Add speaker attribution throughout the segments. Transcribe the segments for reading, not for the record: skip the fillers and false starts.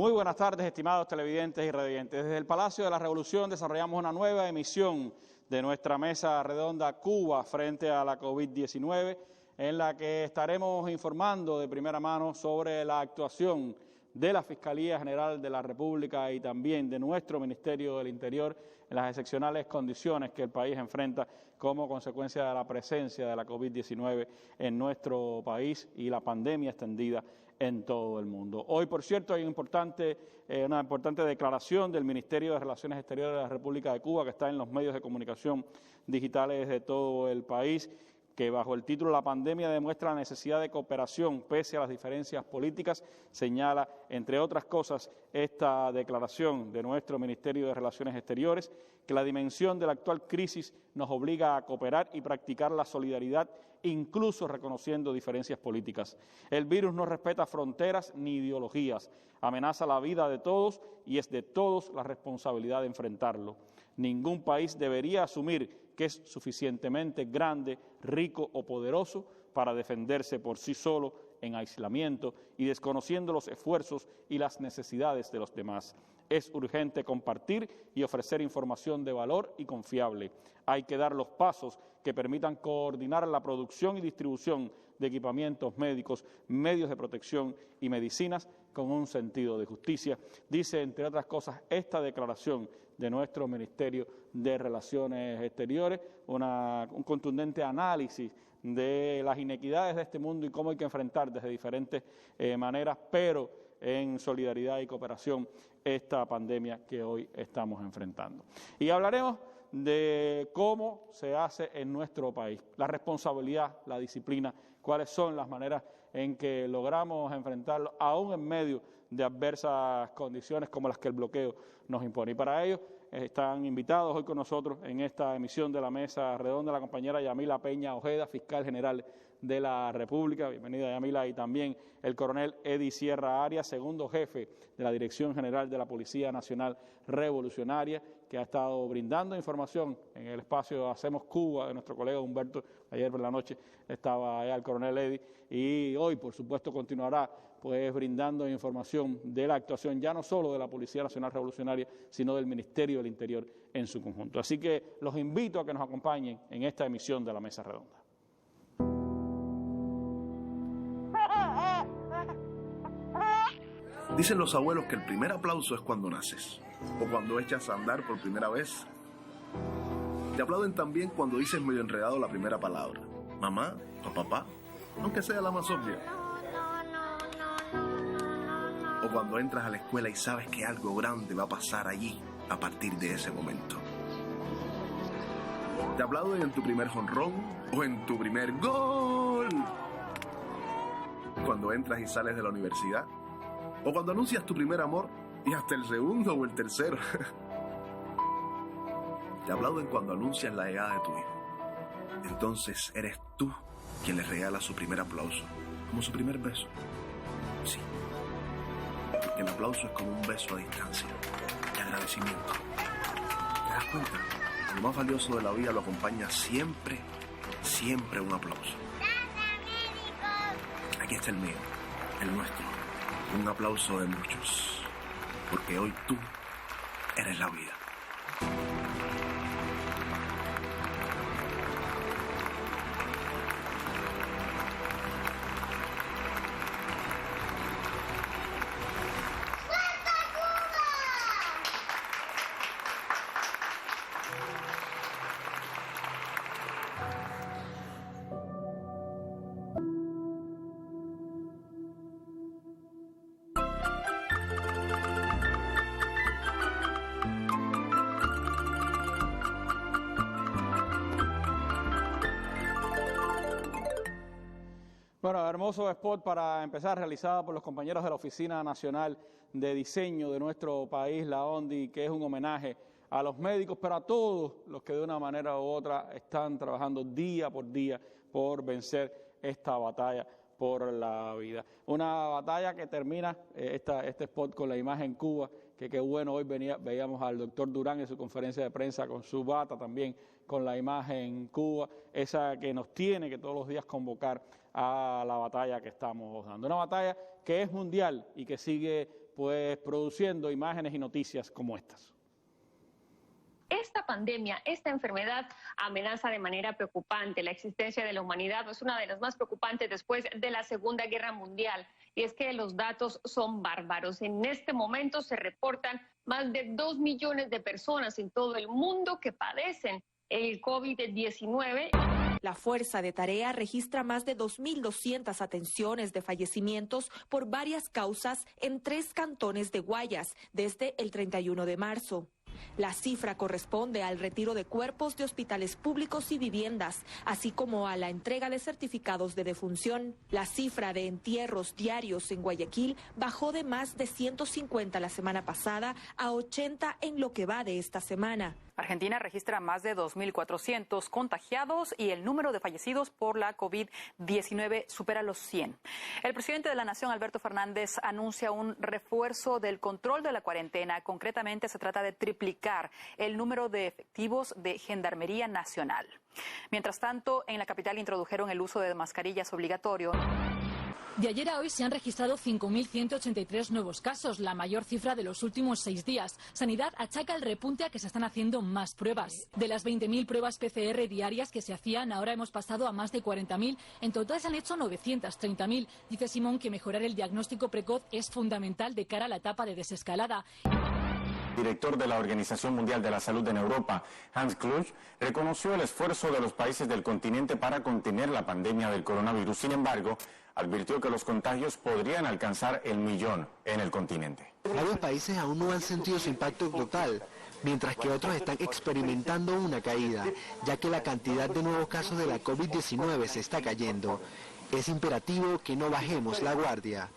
Speaker 1: Muy buenas tardes, estimados televidentes y radiantes. Desde el Palacio de la Revolución desarrollamos una nueva emisión de nuestra mesa redonda Cuba frente a la COVID-19, en la que estaremos informando de primera mano sobre la actuación de la Fiscalía General de la República y también de nuestro Ministerio del Interior en las excepcionales condiciones que el país enfrenta como consecuencia de la presencia de la COVID-19 en nuestro país y la pandemia extendida en todo el mundo. Hoy, por cierto, hay una importante declaración del Ministerio de Relaciones Exteriores de la República de Cuba que está en los medios de comunicación digitales de todo el país, que bajo el título "La pandemia demuestra la necesidad de cooperación pese a las diferencias políticas", señala, entre otras cosas, esta declaración de nuestro Ministerio de Relaciones Exteriores, que la dimensión de la actual crisis nos obliga a cooperar y practicar la solidaridad, incluso reconociendo diferencias políticas. El virus no respeta fronteras ni ideologías, amenaza la vida de todos y es de todos la responsabilidad de enfrentarlo. Ningún país debería asumir que es suficientemente grande, rico o poderoso para defenderse por sí solo en aislamiento y desconociendo los esfuerzos y las necesidades de los demás. Es urgente compartir y ofrecer información de valor y confiable. Hay que dar los pasos que permitan coordinar la producción y distribución de equipamientos médicos, medios de protección y medicinas con un sentido de justicia, dice, entre otras cosas, esta declaración de nuestro Ministerio de Relaciones Exteriores, un contundente análisis de las inequidades de este mundo y cómo hay que enfrentar desde diferentes maneras, pero en solidaridad y cooperación, esta pandemia que hoy estamos enfrentando. Y hablaremos de cómo se hace en nuestro país, la responsabilidad, la disciplina, cuáles son las maneras en que logramos enfrentarlo, aún en medio de adversas condiciones como las que el bloqueo nos impone. Y para ello están invitados hoy con nosotros en esta emisión de la Mesa Redonda la compañera Yamila Peña Ojeda, fiscal general de la República. Bienvenida, Yamila. Y también el coronel Eddie Sierra Arias, segundo jefe de la Dirección General de la Policía Nacional Revolucionaria, que ha estado brindando información en el espacio Hacemos Cuba de nuestro colega Humberto. Ayer por la noche estaba allá el coronel Eddie y hoy, por supuesto, continuará pues brindando información de la actuación ya no solo de la Policía Nacional Revolucionaria, sino del Ministerio del Interior en su conjunto. Así que los invito a que nos acompañen en esta emisión de la Mesa Redonda.
Speaker 2: Dicen los abuelos que el primer aplauso es cuando naces o cuando echas a andar por primera vez. Te aplauden también cuando dices medio enredado la primera palabra, mamá o papá, aunque sea la más obvia. O cuando entras a la escuela y sabes que algo grande va a pasar allí a partir de ese momento. Te aplauden en tu primer jonrón o en tu primer gol. Cuando entras y sales de la universidad. O cuando anuncias tu primer amor y hasta el segundo o el tercero. Te aplauden cuando anuncias la llegada de tu hijo. Entonces eres tú quien le regala su primer aplauso, como su primer beso. Sí, porque el aplauso es como un beso a distancia, de agradecimiento. ¿Te das cuenta? Lo más valioso de la vida lo acompaña siempre, siempre un aplauso. Aquí está el mío, el nuestro. Un aplauso de muchos, porque hoy tú eres la vida.
Speaker 1: Bueno, hermoso spot para empezar, realizado por los compañeros de la Oficina Nacional de Diseño de nuestro país, la ONDI, que es un homenaje a los médicos, pero a todos los que de una manera u otra están trabajando día por día por vencer esta batalla por la vida. Una batalla que termina este spot con la imagen Cuba, que qué bueno, hoy veíamos al doctor Durán en su conferencia de prensa con su bata también, con la imagen Cuba, esa que nos tiene que todos los días convocar a la batalla que estamos dando. Una batalla que es mundial y que sigue pues produciendo imágenes y noticias como estas.
Speaker 3: Esta pandemia, esta enfermedad amenaza de manera preocupante la existencia de la humanidad. Es una de las más preocupantes después de la Segunda Guerra Mundial. Y es que los datos son bárbaros. En este momento se reportan más de 2 millones de personas en todo el mundo que padecen el COVID-19.
Speaker 4: La Fuerza de Tarea registra más de 2.200 atenciones de fallecimientos por varias causas en 3 cantones de Guayas desde el 31 de marzo. La cifra corresponde al retiro de cuerpos de hospitales públicos y viviendas, así como a la entrega de certificados de defunción. La cifra de entierros diarios en Guayaquil bajó de más de 150 la semana pasada a 80 en lo que va de esta semana.
Speaker 5: Argentina registra más de 2.400 contagiados y el número de fallecidos por la COVID-19 supera los 100. El presidente de la Nación, Alberto Fernández, anuncia un refuerzo del control de la cuarentena. Concretamente, se trata de triplicar el número de efectivos de Gendarmería Nacional. Mientras tanto, en la capital introdujeron el uso de mascarillas obligatorio.
Speaker 6: De ayer a hoy se han registrado 5.183 nuevos casos, la mayor cifra de los últimos 6 días. Sanidad achaca el repunte a que se están haciendo más pruebas. De las 20.000 pruebas PCR diarias que se hacían, ahora hemos pasado a más de 40.000. En total se han hecho 930.000. Dice Simón que mejorar el diagnóstico precoz es fundamental de cara a la etapa de desescalada.
Speaker 7: Director de la Organización Mundial de la Salud en Europa, Hans Kluge, reconoció el esfuerzo de los países del continente para contener la pandemia del coronavirus. Sin embargo, advirtió que los contagios podrían alcanzar el 1.000.000 en el continente.
Speaker 8: Varios países aún no han sentido su impacto total, mientras que otros están experimentando una caída, ya que la cantidad de nuevos casos de la COVID-19 se está cayendo. Es imperativo que no bajemos la guardia.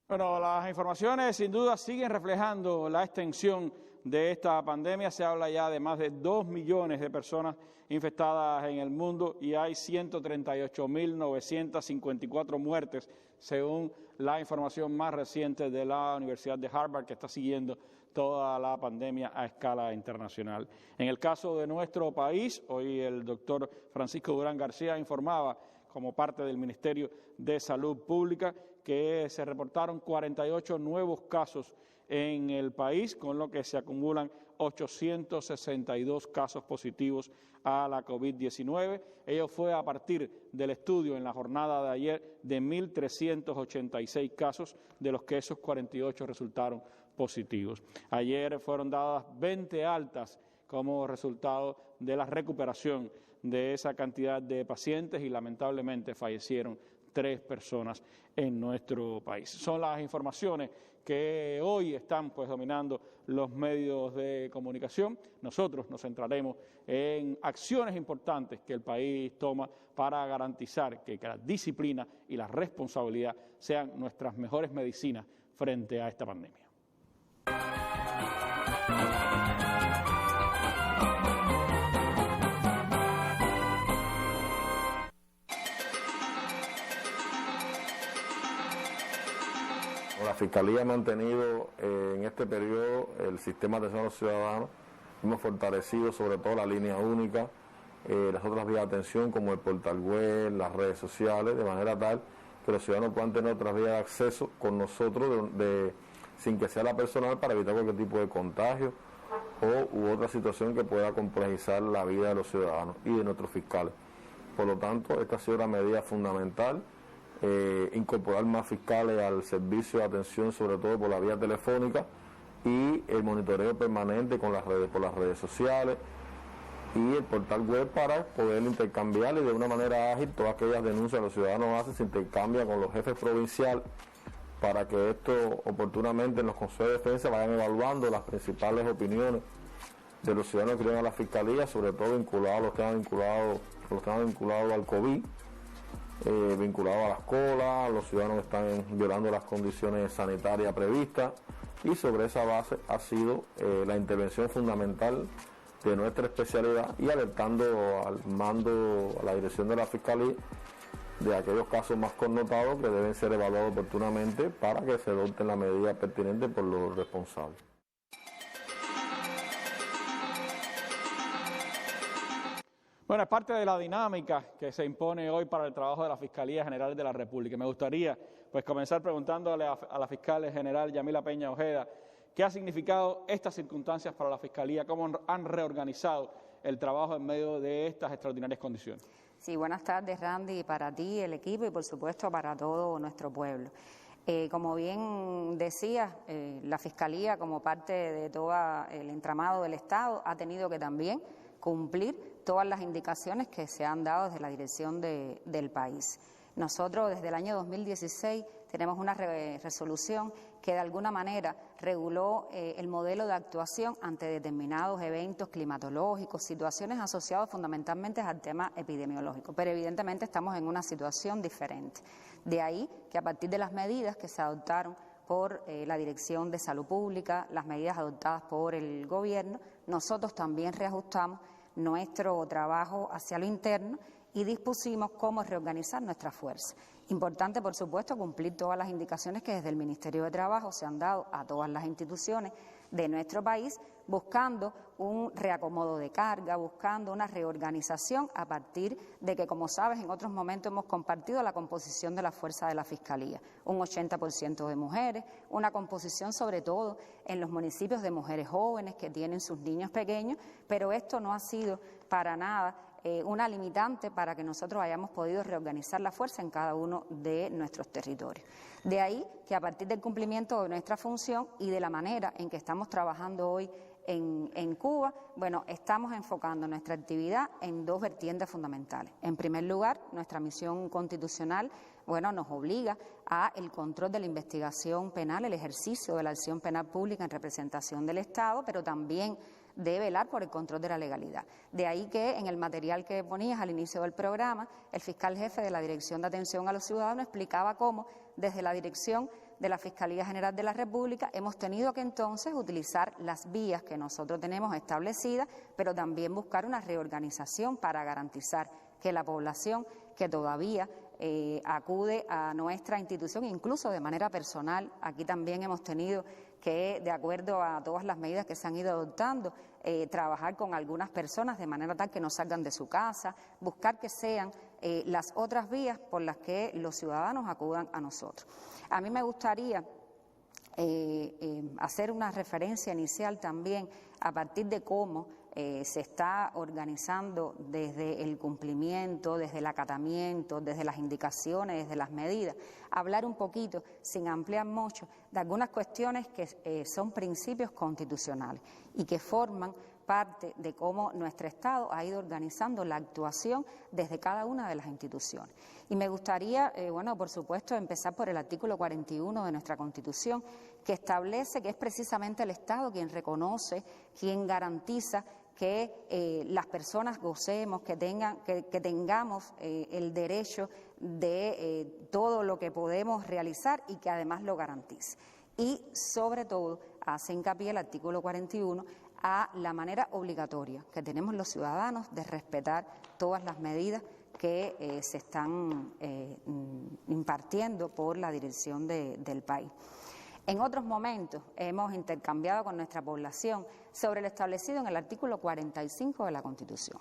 Speaker 1: Bueno, las informaciones sin duda siguen reflejando la extensión de esta pandemia. Se habla ya de más de 2 millones de personas infectadas en el mundo y hay 138.954 muertes, según la información más reciente de la Universidad de Harvard, que está siguiendo toda la pandemia a escala internacional. En el caso de nuestro país, hoy el doctor Francisco Durán García informaba, como parte del Ministerio de Salud Pública, que se reportaron 48 nuevos casos en el país, con lo que se acumulan 862 casos positivos a la COVID-19. Ello fue a partir del estudio en la jornada de ayer de 1.386 casos, de los que esos 48 resultaron positivos. Ayer fueron dadas 20 altas como resultado de la recuperación de esa cantidad de pacientes y lamentablemente fallecieron 3 personas en nuestro país. Son las informaciones que hoy están dominando los medios de comunicación. Nosotros nos centraremos en acciones importantes que el país toma para garantizar que la disciplina y la responsabilidad sean nuestras mejores medicinas frente a esta pandemia.
Speaker 9: La Fiscalía ha mantenido en este periodo el sistema de atención a los ciudadanos. Hemos fortalecido sobre todo la línea única, las otras vías de atención como el portal web, las redes sociales, de manera tal que los ciudadanos puedan tener otras vías de acceso con nosotros sin que sea la personal, para evitar cualquier tipo de contagio u otra situación que pueda complejizar la vida de los ciudadanos y de nuestros fiscales. Por lo tanto, esta ha sido una medida fundamental. Incorporar más fiscales al servicio de atención, sobre todo por la vía telefónica, y el monitoreo permanente con por las redes sociales y el portal web, para poder intercambiar y de una manera ágil todas aquellas denuncias que los ciudadanos hacen. Se intercambia con los jefes provinciales para que esto oportunamente en los consejos de defensa vayan evaluando las principales opiniones de los ciudadanos que vienen a la Fiscalía, sobre todo vinculados a los que han vinculado al COVID, vinculado a las colas, los ciudadanos que están violando las condiciones sanitarias previstas, y sobre esa base ha sido la intervención fundamental de nuestra especialidad, y alertando al mando, a la dirección de la Fiscalía, de aquellos casos más connotados que deben ser evaluados oportunamente para que se adopten las medidas pertinentes por los responsables.
Speaker 1: Bueno, es parte de la dinámica que se impone hoy para el trabajo de la Fiscalía General de la República. Me gustaría pues comenzar preguntándole a la fiscal general Yamila Peña Ojeda, ¿qué ha significado estas circunstancias para la Fiscalía? ¿Cómo han reorganizado el trabajo en medio de estas extraordinarias condiciones?
Speaker 10: Sí, buenas tardes, Randy, para ti, el equipo y por supuesto para todo nuestro pueblo. Como bien decía, la Fiscalía, como parte de todo el entramado del Estado, ha tenido que también cumplir todas las indicaciones que se han dado desde la dirección del país. Nosotros, desde el año 2016, tenemos una resolución que de alguna manera reguló el modelo de actuación ante determinados eventos climatológicos, situaciones asociadas fundamentalmente al tema epidemiológico, pero evidentemente estamos en una situación diferente. De ahí que a partir de las medidas que se adoptaron por la Dirección de Salud Pública, las medidas adoptadas por el Gobierno, nosotros también reajustamos nuestro trabajo hacia lo interno y dispusimos cómo reorganizar nuestra fuerza. Importante, por supuesto, cumplir todas las indicaciones que desde el Ministerio de Trabajo se han dado a todas las instituciones de nuestro país, buscando un reacomodo de carga, buscando una reorganización a partir de que, como sabes, en otros momentos hemos compartido la composición de la fuerza de la Fiscalía. Un 80% de mujeres, una composición sobre todo en los municipios de mujeres jóvenes que tienen sus niños pequeños, pero esto no ha sido para nada una limitante para que nosotros hayamos podido reorganizar la fuerza en cada uno de nuestros territorios. De ahí que a partir del cumplimiento de nuestra función y de la manera en que estamos trabajando hoy en Cuba, bueno, estamos enfocando nuestra actividad en dos vertientes fundamentales. En primer lugar, nuestra misión constitucional, bueno, nos obliga a el control de la investigación penal, el ejercicio de la acción penal pública en representación del Estado, pero también de velar por el control de la legalidad. De ahí que en el material que ponías al inicio del programa, el fiscal jefe de la Dirección de Atención a los Ciudadanos explicaba cómo desde la dirección de la Fiscalía General de la República hemos tenido que entonces utilizar las vías que nosotros tenemos establecidas, pero también buscar una reorganización para garantizar que la población que todavía acude a nuestra institución, incluso de manera personal, aquí también hemos tenido que, de acuerdo a todas las medidas que se han ido adoptando, trabajar con algunas personas de manera tal que no salgan de su casa, buscar que sean las otras vías por las que los ciudadanos acudan a nosotros. A mí me gustaría hacer una referencia inicial también a partir de cómo se está organizando desde el cumplimiento, desde el acatamiento, desde las indicaciones, desde las medidas, hablar un poquito, sin ampliar mucho, de algunas cuestiones que son principios constitucionales y que forman parte de cómo nuestro Estado ha ido organizando la actuación desde cada una de las instituciones. Y me gustaría, bueno, por supuesto, empezar por el artículo 41 de nuestra Constitución, que establece que es precisamente el Estado quien reconoce, quien garantiza que las personas gocemos, que tengamos el derecho de todo lo que podemos realizar y que además lo garantice. Y, sobre todo, hace hincapié el artículo 41 a la manera obligatoria que tenemos los ciudadanos de respetar todas las medidas que se están impartiendo por la dirección del país. En otros momentos hemos intercambiado con nuestra población sobre lo establecido en el artículo 45 de la Constitución.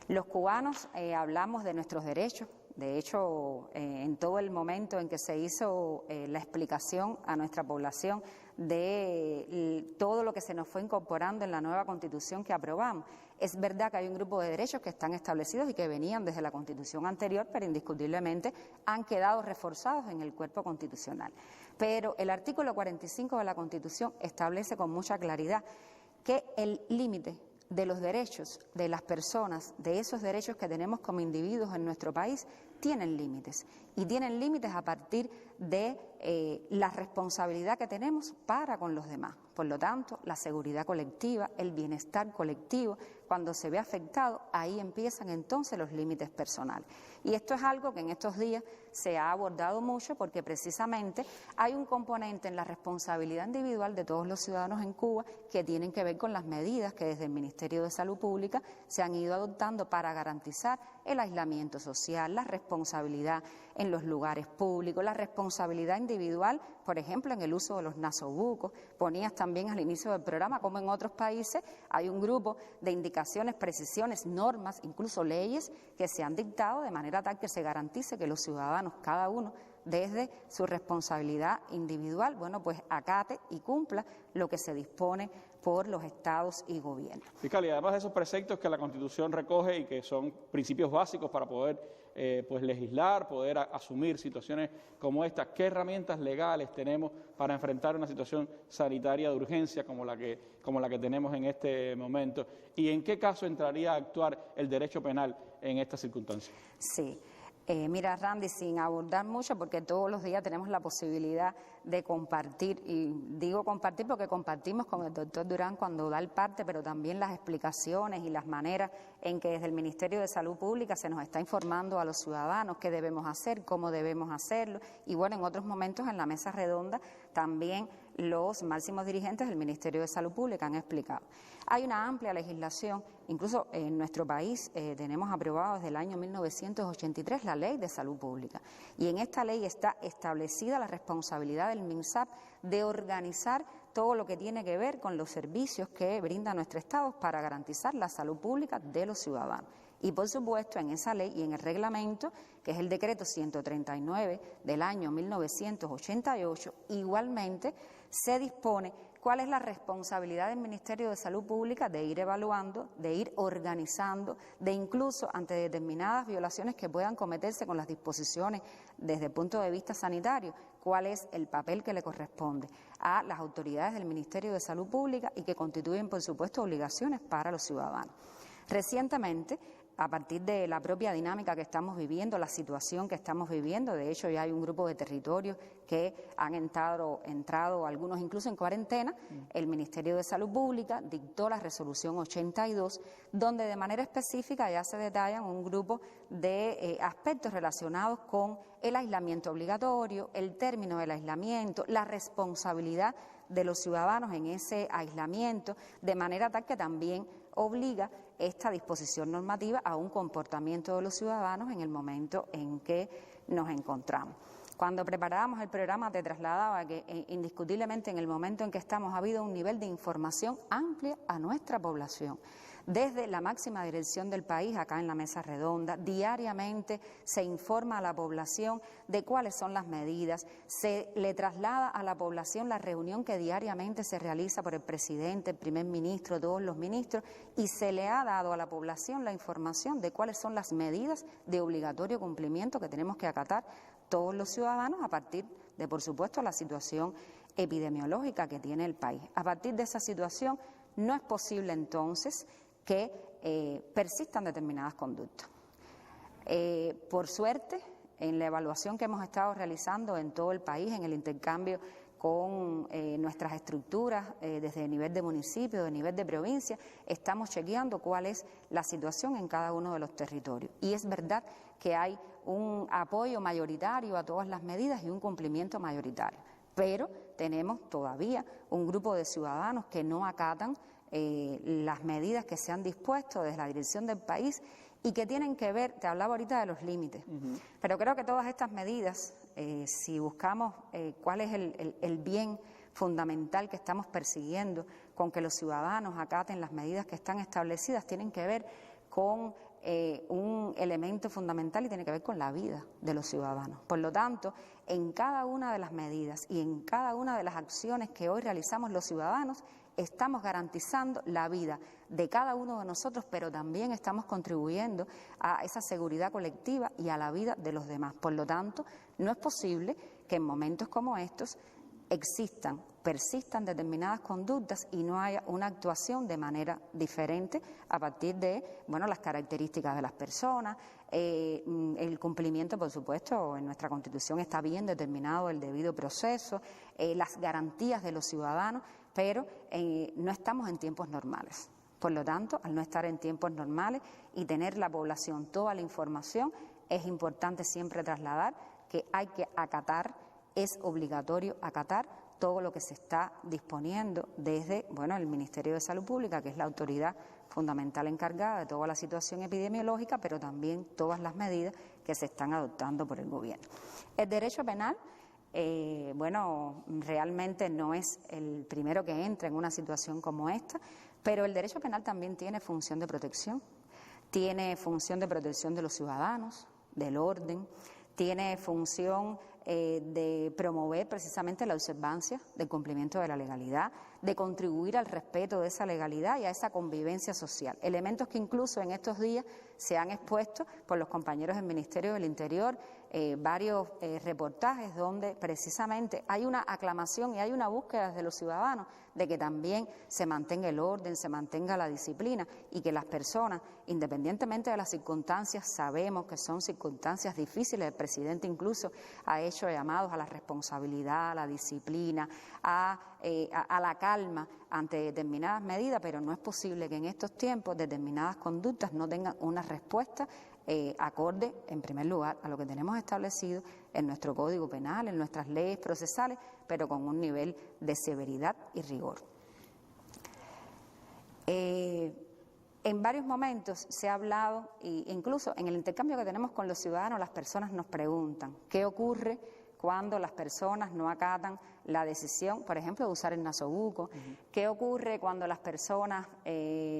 Speaker 10: Los cubanos hablamos de nuestros derechos. De hecho, en todo el momento en que se hizo la explicación a nuestra población de todo lo que se nos fue incorporando en la nueva Constitución que aprobamos, es verdad que hay un grupo de derechos que están establecidos y que venían desde la Constitución anterior, pero indiscutiblemente han quedado reforzados en el cuerpo constitucional. Pero el artículo 45 de la Constitución establece con mucha claridad que el límite de los derechos de las personas, de esos derechos que tenemos como individuos en nuestro país, tienen límites. Y tienen límites a partir de la responsabilidad que tenemos para con los demás. Por lo tanto, la seguridad colectiva, el bienestar colectivo, cuando se ve afectado, ahí empiezan entonces los límites personales. Y esto es algo que en estos días se ha abordado mucho porque precisamente hay un componente en la responsabilidad individual de todos los ciudadanos en Cuba que tienen que ver con las medidas que desde el Ministerio de Salud Pública se han ido adoptando para garantizar el aislamiento social, la responsabilidad en los lugares públicos, la responsabilidad individual, por ejemplo, en el uso de los nasobucos. Ponías también también al inicio del programa, como en otros países hay un grupo de indicaciones, precisiones, normas, incluso leyes que se han dictado de manera tal que se garantice que los ciudadanos, cada uno, desde su responsabilidad individual, bueno, pues acate y cumpla lo que se dispone por los estados y gobiernos.
Speaker 1: Fiscal, y además de esos preceptos que la Constitución recoge y que son principios básicos para poder pues legislar, poder asumir situaciones como estas, ¿qué herramientas legales tenemos para enfrentar una situación sanitaria de urgencia como la que tenemos en este momento? ¿Y en qué caso entraría a actuar el derecho penal en estas circunstancias?
Speaker 10: Sí. Mira, Randy, sin abordar mucho, porque todos los días tenemos la posibilidad de compartir, y digo compartir porque compartimos con el doctor Durán cuando da el parte, pero también las explicaciones y las maneras en que desde el Ministerio de Salud Pública se nos está informando a los ciudadanos qué debemos hacer, cómo debemos hacerlo, y bueno, en otros momentos en la mesa redonda también los máximos dirigentes del Ministerio de Salud Pública han explicado. Hay una amplia legislación, incluso en nuestro país tenemos aprobado desde el año 1983 la Ley de Salud Pública, y en esta ley está establecida la responsabilidad del MINSAP de organizar todo lo que tiene que ver con los servicios que brinda nuestro Estado para garantizar la salud pública de los ciudadanos. Y por supuesto en esa ley y en el reglamento, que es el decreto 139 del año 1988, igualmente se dispone cuál es la responsabilidad del Ministerio de Salud Pública de ir evaluando, de ir organizando, de incluso ante determinadas violaciones que puedan cometerse con las disposiciones desde el punto de vista sanitario, cuál es el papel que le corresponde a las autoridades del Ministerio de Salud Pública y que constituyen, por supuesto, obligaciones para los ciudadanos. Recientemente, a partir de la propia dinámica que estamos viviendo, la situación que estamos viviendo, de hecho ya hay un grupo de territorios que han entrado algunos incluso en cuarentena, el Ministerio de Salud Pública dictó la resolución 82, donde de manera específica ya se detallan un grupo de aspectos relacionados con el aislamiento obligatorio, el término del aislamiento, la responsabilidad de los ciudadanos en ese aislamiento, de manera tal que también obliga esta disposición normativa a un comportamiento de los ciudadanos en el momento en que nos encontramos. Cuando preparábamos el programa te trasladaba que indiscutiblemente en el momento en que estamos ha habido un nivel de información amplia a nuestra población. Desde la máxima dirección del país, acá en la mesa redonda, diariamente se informa a la población de cuáles son las medidas, se le traslada a la población la reunión que diariamente se realiza por el presidente, el primer ministro, todos los ministros, y se le ha dado a la población la información de cuáles son las medidas de obligatorio cumplimiento que tenemos que acatar todos los ciudadanos a partir de, por supuesto, la situación epidemiológica que tiene el país. A partir de esa situación no es posible entonces que persistan determinadas conductas. Por suerte, en la evaluación que hemos estado realizando en todo el país, en el intercambio con nuestras estructuras desde el nivel de municipio, de nivel de provincia, estamos chequeando cuál es la situación en cada uno de los territorios. Y es verdad que hay un apoyo mayoritario a todas las medidas y un cumplimiento mayoritario, pero tenemos todavía un grupo de ciudadanos que no acatan las medidas que se han dispuesto desde la dirección del país y que tienen que ver, te hablaba ahorita de los límites, pero creo que todas estas medidas, si buscamos cuál es el bien fundamental que estamos persiguiendo con que los ciudadanos acaten las medidas que están establecidas, tienen que ver con un elemento fundamental y tiene que ver con la vida de los ciudadanos. Por lo tanto, en cada una de las medidas y en cada una de las acciones que hoy realizamos los ciudadanos, estamos garantizando la vida de cada uno de nosotros, pero también estamos contribuyendo a esa seguridad colectiva y a la vida de los demás. Por lo tanto, no es posible que en momentos como estos persistan determinadas conductas y no haya una actuación de manera diferente a partir de, bueno, las características de las personas, el cumplimiento, por supuesto, en nuestra Constitución está bien determinado el debido proceso, las garantías de los ciudadanos, pero no estamos en tiempos normales. Por lo tanto, al no estar en tiempos normales y tener la población toda la información, es importante siempre trasladar que hay que acatar, es obligatorio acatar todo lo que se está disponiendo desde, bueno, el Ministerio de Salud Pública, que es la autoridad fundamental encargada de toda la situación epidemiológica, pero también todas las medidas que se están adoptando por el Gobierno. El derecho penal bueno, realmente no es el primero que entra en una situación como esta, pero el derecho penal también tiene función de protección, tiene función de protección de los ciudadanos, del orden, tiene función de promover precisamente la observancia del cumplimiento de la legalidad, de contribuir al respeto de esa legalidad y a esa convivencia social. Elementos que incluso en estos días se han expuesto por los compañeros del Ministerio del Interior, varios reportajes donde precisamente hay una aclamación y hay una búsqueda de los ciudadanos de que también se mantenga el orden, se mantenga la disciplina y que las personas, independientemente de las circunstancias, sabemos que son circunstancias difíciles. El presidente incluso ha hecho llamados a la responsabilidad, a la disciplina, a la calma ante determinadas medidas, pero no es posible que en estos tiempos determinadas conductas no tengan una respuesta acorde, en primer lugar, a lo que tenemos establecido en nuestro Código Penal, en nuestras leyes procesales, pero con un nivel de severidad y rigor. En varios momentos se ha hablado, e incluso en el intercambio que tenemos con los ciudadanos, las personas nos preguntan qué ocurre cuando las personas no acatan la decisión, por ejemplo, de usar el nasobuco, qué ocurre cuando las personas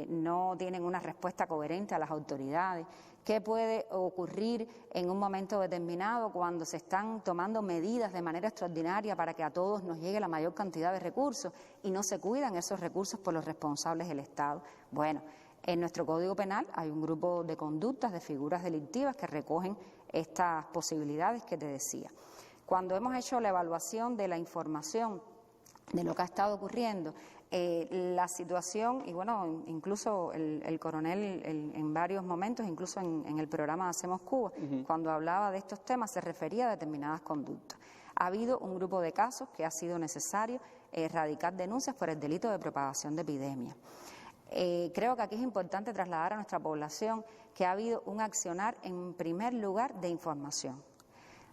Speaker 10: no tienen una respuesta coherente a las autoridades, qué puede ocurrir en un momento determinado cuando se están tomando medidas de manera extraordinaria para que a todos nos llegue la mayor cantidad de recursos y no se cuidan esos recursos por los responsables del Estado. Bueno, en nuestro Código Penal hay un grupo de conductas, de figuras delictivas que recogen estas posibilidades que te decía. Cuando hemos hecho la evaluación de la información de lo que ha estado ocurriendo, la situación, y bueno, incluso el coronel en varios momentos, incluso en el programa Hacemos Cuba, cuando hablaba de estos temas se refería a determinadas conductas. Ha habido un grupo de casos que ha sido necesario erradicar denuncias por el delito de propagación de epidemia. Creo que aquí es importante trasladar a nuestra población que ha habido un accionar en primer lugar de información,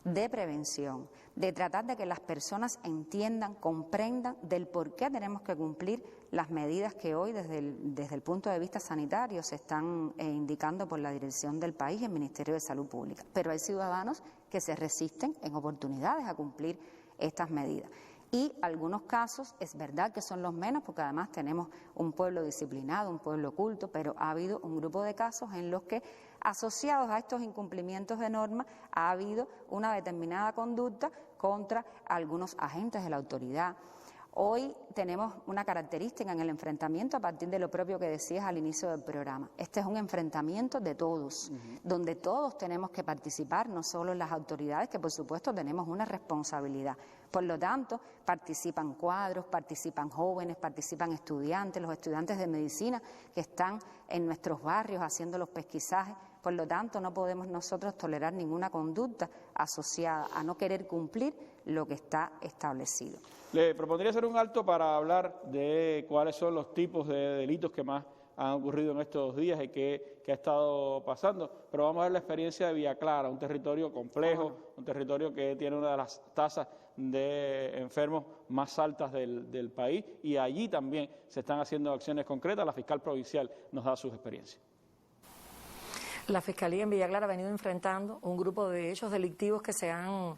Speaker 10: de prevención, de tratar de que las personas entiendan, comprendan del por qué tenemos que cumplir las medidas que hoy desde el punto de vista sanitario se están indicando por la dirección del país y el Ministerio de Salud Pública. Pero hay ciudadanos que se resisten en oportunidades a cumplir estas medidas. Y algunos casos, es verdad que son los menos, porque además tenemos un pueblo disciplinado, un pueblo culto, pero ha habido un grupo de casos en los que, asociados a estos incumplimientos de normas, ha habido una determinada conducta contra algunos agentes de la autoridad. Hoy tenemos una característica en el enfrentamiento a partir de lo propio que decías al inicio del programa. Este es un enfrentamiento de todos, donde todos tenemos que participar, no solo las autoridades, que por supuesto tenemos una responsabilidad. Por lo tanto, participan cuadros, participan jóvenes, participan estudiantes, los estudiantes de medicina que están en nuestros barrios haciendo los pesquisajes. Por lo tanto, no podemos nosotros tolerar ninguna conducta asociada a no querer cumplir lo que está establecido.
Speaker 1: Le propondría hacer un alto para hablar de cuáles son los tipos de delitos que más han ocurrido en estos días y qué ha estado pasando, pero vamos a ver la experiencia de Villa Clara, un territorio complejo, un territorio que tiene una de las tasas de enfermos más altas del país, y allí también se están haciendo acciones concretas. La fiscal provincial nos da sus experiencias.
Speaker 11: La Fiscalía en Villa Clara ha venido enfrentando un grupo de hechos delictivos que se han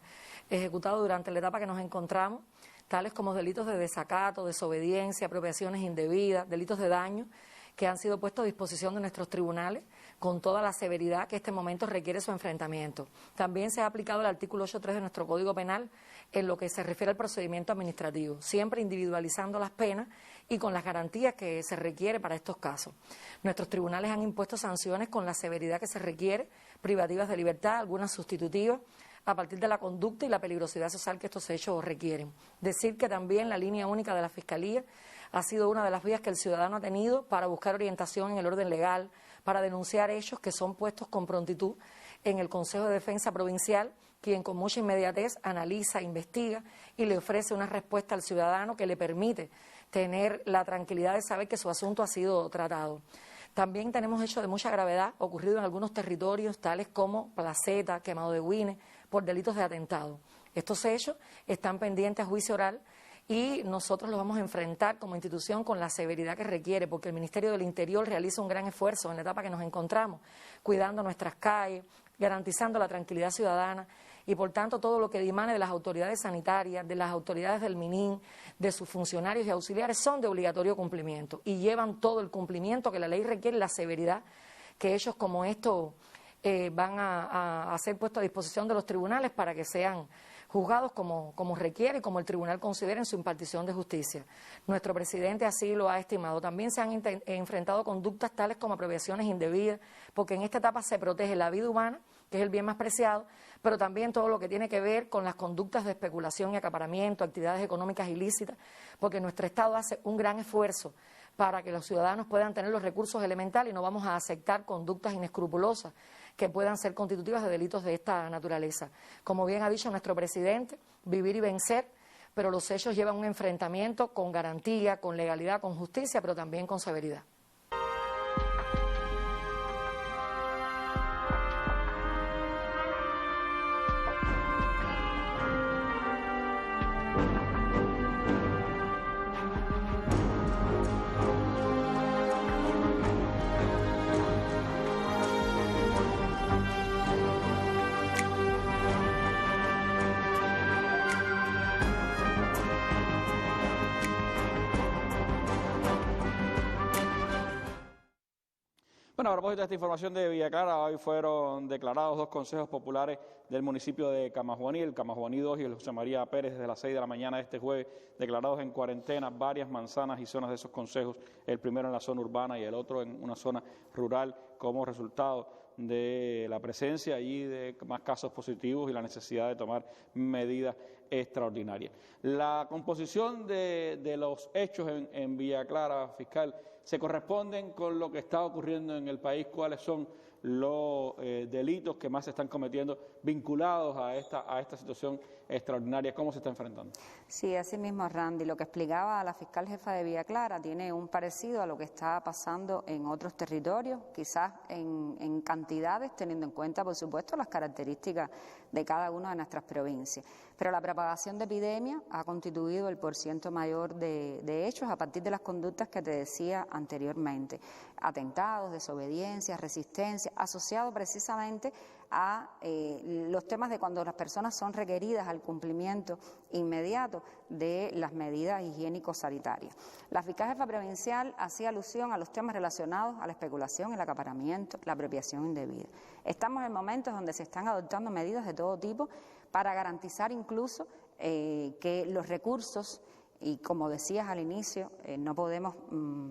Speaker 11: ejecutado durante la etapa que nos encontramos, tales como delitos de desacato, desobediencia, apropiaciones indebidas, delitos de daño, que han sido puestos a disposición de nuestros tribunales con toda la severidad que este momento requiere su enfrentamiento. También se ha aplicado el artículo 8.3 de nuestro Código Penal en lo que se refiere al procedimiento administrativo, siempre individualizando las penas y con las garantías que se requiere para estos casos. Nuestros tribunales han impuesto sanciones con la severidad que se requiere, privativas de libertad, algunas sustitutivas, a partir de la conducta y la peligrosidad social que estos hechos requieren. Decir que también la línea única de la Fiscalía ha sido una de las vías que el ciudadano ha tenido para buscar orientación en el orden legal, para denunciar hechos que son puestos con prontitud en el Consejo de Defensa Provincial, quien con mucha inmediatez analiza, investiga y le ofrece una respuesta al ciudadano que le permite tener la tranquilidad de saber que su asunto ha sido tratado. También tenemos hechos de mucha gravedad ocurridos en algunos territorios, tales como Placeta, Quemado de Guine, por delitos de atentado. Estos hechos están pendientes a juicio oral y nosotros los vamos a enfrentar como institución con la severidad que requiere, porque el Ministerio del Interior realiza un gran esfuerzo en la etapa que nos encontramos, cuidando nuestras calles, garantizando la tranquilidad ciudadana y por tanto todo lo que dimane de las autoridades sanitarias, de las autoridades del MININ, de sus funcionarios y auxiliares son de obligatorio cumplimiento y llevan todo el cumplimiento que la ley requiere, la severidad que ellos como esto van a ser puestos a disposición de los tribunales para que sean juzgados como requiere y como el tribunal considere en su impartición de justicia. Nuestro presidente así lo ha estimado. También se han enfrentado conductas tales como apropiaciones indebidas, porque en esta etapa se protege la vida humana, que es el bien más preciado, pero también todo lo que tiene que ver con las conductas de especulación y acaparamiento, actividades económicas ilícitas, porque nuestro Estado hace un gran esfuerzo para que los ciudadanos puedan tener los recursos elementales y no vamos a aceptar conductas inescrupulosas que puedan ser constitutivas de delitos de esta naturaleza. Como bien ha dicho nuestro presidente, vivir y vencer, pero los hechos llevan un enfrentamiento con garantía, con legalidad, con justicia, pero también con severidad.
Speaker 1: Bueno, a propósito de esta información de Villa Clara, hoy fueron declarados 2 consejos populares del municipio de Camajuaní, el Camajuaní 2 y el José María Pérez, desde las 6 de la mañana de este jueves, declarados en cuarentena varias manzanas y zonas de esos consejos, el primero en la zona urbana y el otro en una zona rural, como resultado de la presencia allí de más casos positivos y la necesidad de tomar medidas extraordinarias. La composición de los hechos en Villa Clara, fiscal, ¿se corresponden con lo que está ocurriendo en el país? ¿Cuáles son los delitos que más se están cometiendo vinculados a esta situación extraordinaria? ¿Cómo se está enfrentando?
Speaker 10: Sí, así mismo, Randy. Lo que explicaba la fiscal jefa de Villa Clara tiene un parecido a lo que está pasando en otros territorios, quizás en cantidades, teniendo en cuenta, por supuesto, las características de cada una de nuestras provincias. Pero la propagación de epidemia ha constituido el porciento mayor de hechos a partir de las conductas que te decía anteriormente. Atentados, desobediencias, resistencia, asociado precisamente a los temas de cuando las personas son requeridas al cumplimiento inmediato de las medidas higiénico-sanitarias. La fiscal jefa provincial hacía alusión a los temas relacionados a la especulación, el acaparamiento, la apropiación indebida. Estamos en momentos donde se están adoptando medidas de todo tipo para garantizar incluso que los recursos, y como decías al inicio, no podemos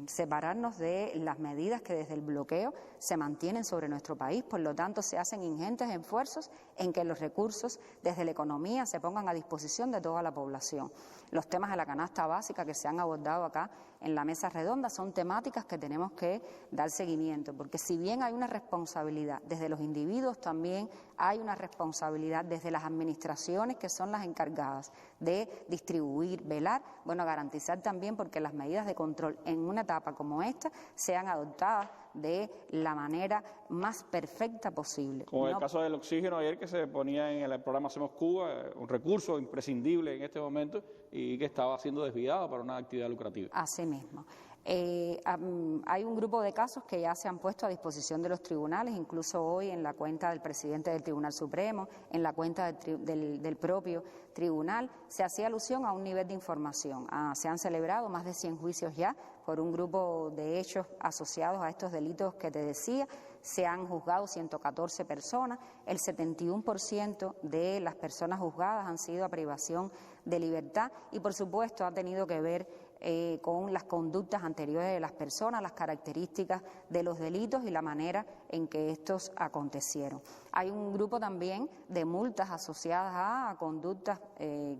Speaker 10: separarnos de las medidas que desde el bloqueo se mantienen sobre nuestro país. Por lo tanto, se hacen ingentes esfuerzos en que los recursos desde la economía se pongan a disposición de toda la población. Los temas de la canasta básica que se han abordado acá en la mesa redonda son temáticas que tenemos que dar seguimiento, porque si bien hay una responsabilidad desde los individuos, también hay una responsabilidad desde las administraciones que son las encargadas de distribuir, velar, garantizar también porque las medidas de control en una etapa como esta sean adoptadas de la manera más perfecta posible.
Speaker 1: Como el caso del oxígeno ayer que se ponía en el programa Hacemos Cuba, un recurso imprescindible en este momento y que estaba siendo desviado para una actividad lucrativa. Así
Speaker 10: mismo. Hay un grupo de casos que ya se han puesto a disposición de los tribunales, incluso hoy en la cuenta del presidente del Tribunal Supremo, en la cuenta del propio tribunal, se hacía alusión a un nivel de información. Se han celebrado más de 100 juicios ya por un grupo de hechos asociados a estos delitos que te decía. Se han juzgado 114 personas, el 71% de las personas juzgadas han sido a privación de libertad y, por supuesto, ha tenido que ver con las conductas anteriores de las personas, las características de los delitos y la manera en que estos acontecieron. Hay un grupo también de multas asociadas a conductas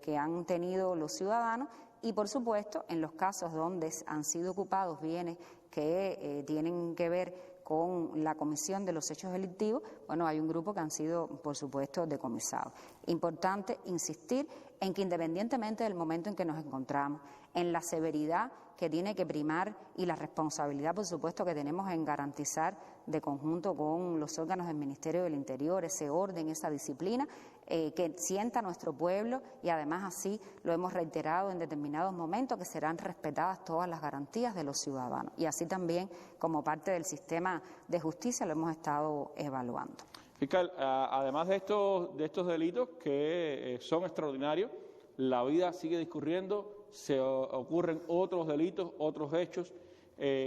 Speaker 10: que han tenido los ciudadanos y, por supuesto, en los casos donde han sido ocupados bienes que tienen que ver con la comisión de los hechos delictivos, hay un grupo que han sido, por supuesto, decomisados. Importante insistir en que independientemente del momento en que nos encontramos, en la severidad que tiene que primar y la responsabilidad, por supuesto, que tenemos en garantizar de conjunto con los órganos del Ministerio del Interior ese orden, esa disciplina que sienta nuestro pueblo y además así lo hemos reiterado en determinados momentos que serán respetadas todas las garantías de los ciudadanos y así también como parte del sistema de justicia lo hemos estado evaluando.
Speaker 1: Fiscal, además de estos delitos que son extraordinarios, la vida sigue discurriendo, se ocurren otros delitos, otros hechos.